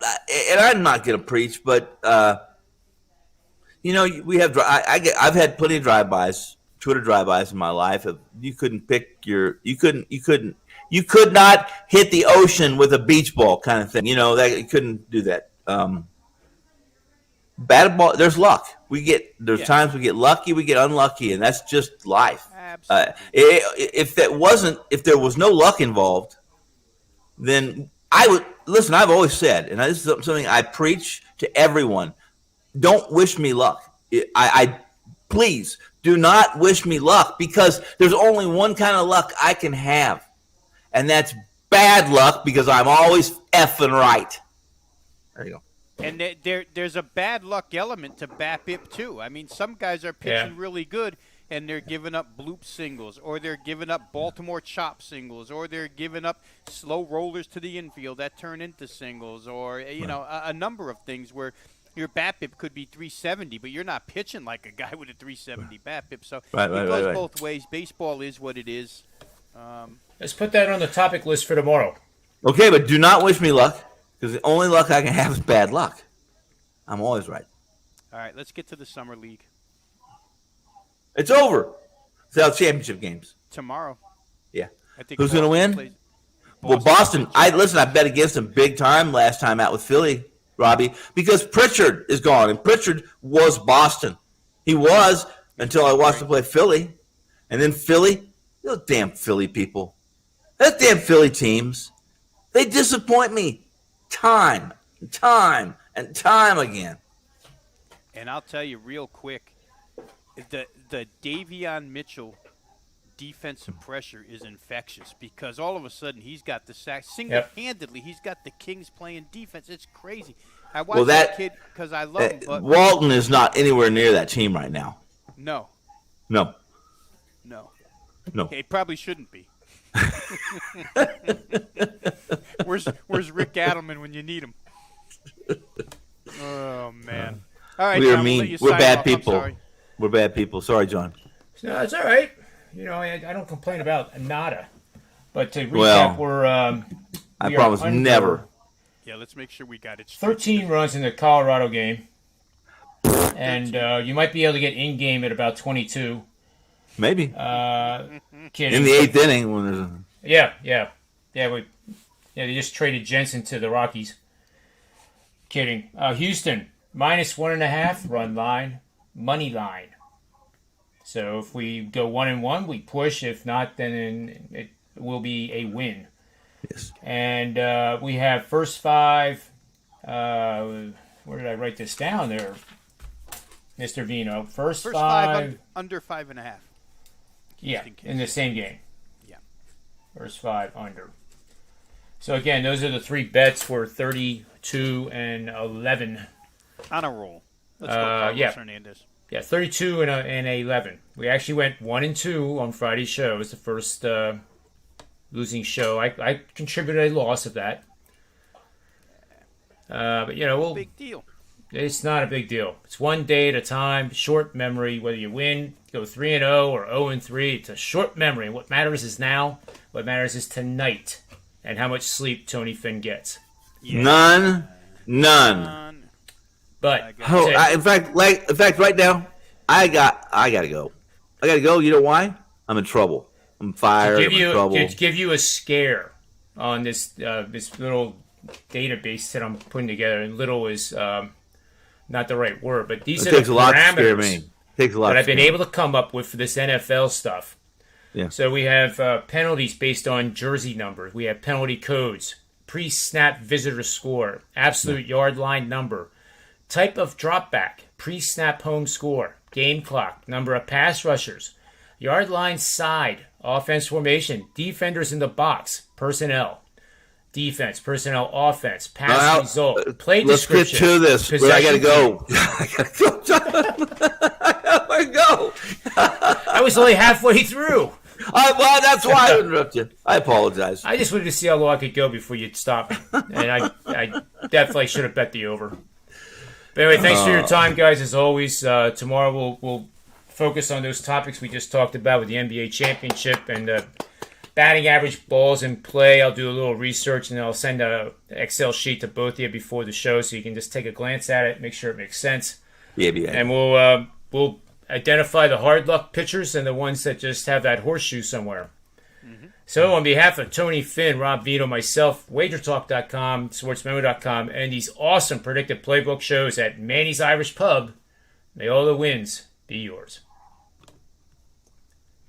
and I'm not going to preach, but, we have, I've had plenty of drive-bys. Twitter drive-bys in my life. You could not hit the ocean with a beach ball kind of thing. That you couldn't do that. Batted ball, there's luck. There's times we get lucky, we get unlucky, and that's just life. Absolutely. If there was no luck involved, then I would listen. I've always said, and this is something I preach to everyone: don't wish me luck. I please. Do not wish me luck because there's only one kind of luck I can have, and that's bad luck because I'm always effing right. There you go. And there's a bad luck element to BABIP too. I mean, some guys are pitching really good, and they're giving up bloop singles, or they're giving up Baltimore chop singles, or they're giving up slow rollers to the infield that turn into singles, or a number of things where your BABIP could be 370, but you're not pitching like a guy with a 370 BABIP. So it goes both ways. Baseball is what it is. Let's put that on the topic list for tomorrow. Okay, but do not wish me luck Because the only luck I can have is bad luck. I'm always right. All right, let's get to the Summer League. It's over. It's our championship games. Tomorrow. Yeah. I think Who's going to win? Well, Boston. I bet against them big time last time out with Philly, Robbie, because Pritchard is gone, and Pritchard was Boston. He was until I watched him play Philly, and then Philly. Those damn Philly people. Those damn Philly teams. They disappoint me time and time and time again. And I'll tell you real quick, the Davion Mitchell defensive pressure is infectious because all of a sudden he's got the sack single-handedly. He's got the Kings playing defense. It's crazy. I watched that kid because I love him. But Walton is not anywhere near that team right now. No. He probably shouldn't be. Where's Rick Adelman when you need him? Oh man! All right, we are John, mean. We're bad people. We're bad people. Sorry, John. No, it's all right. I don't complain about nada. But to recap, I promise never. Yeah, let's make sure we got it. 13 runs in the Colorado game, and you might be able to get in game at about 22. Maybe. Kidding. In the 8th inning when there's Yeah. They just traded Jensen to the Rockies. Kidding. Houston, -1.5 run line, money line. So if we go 1-1, we push. If not, then it will be a win. Yes. And we have first 5. Where did I write this down there, Mr. Veno? First 5 under 5.5. Yeah, in the same game. Yeah. First 5 under. So again, those are the 3 bets for 32 and 11. On a roll. Let's go, Carlos Hernandez. Yeah, 32 and 11. We actually went 1 and 2 on Friday's show. It was the first losing show. I contributed a loss of that. But big deal. It's not a big deal. It's one day at a time. Short memory. Whether you win, go 3-0 or 0-3, it's a short memory. What matters is now. What matters is tonight, and how much sleep Tony Finn gets. Yeah. None. But in fact, right now, I gotta go. I gotta go. You know why? I'm in trouble. I'm fired. I'm in trouble. To give you a scare on this this little database that I'm putting together, and little is not the right word, but these are the parameters that I've been able to come up with for this NFL stuff. Yeah. So we have penalties based on jersey numbers. We have penalty codes, pre-snap visitor score, absolute yard line number, type of dropback, pre-snap home score, game clock, number of pass rushers, yard line side, offense formation, defenders in the box, personnel. Defense, personnel, offense, pass result, play description. Let's get to this. I gotta go. I gotta go. I was only halfway through. Well, that's why I interrupted you. I apologize. I just wanted to see how low I could go before you'd stop. And I definitely should have bet the over. But anyway, thanks for your time, guys. As always, tomorrow we'll focus on those topics we just talked about with the NBA championship and batting average balls in play. I'll do a little research and I'll send an Excel sheet to both of you before the show so you can just take a glance at it, make sure it makes sense. Yeah. And we'll identify the hard luck pitchers and the ones that just have that horseshoe somewhere. Mm-hmm. So on behalf of Tony Finn, Rob Veno, myself, WagerTalk.com, SportsMemo.com, and these awesome Predictive Playbook shows at Manny's Irish Pub, may all the wins be yours.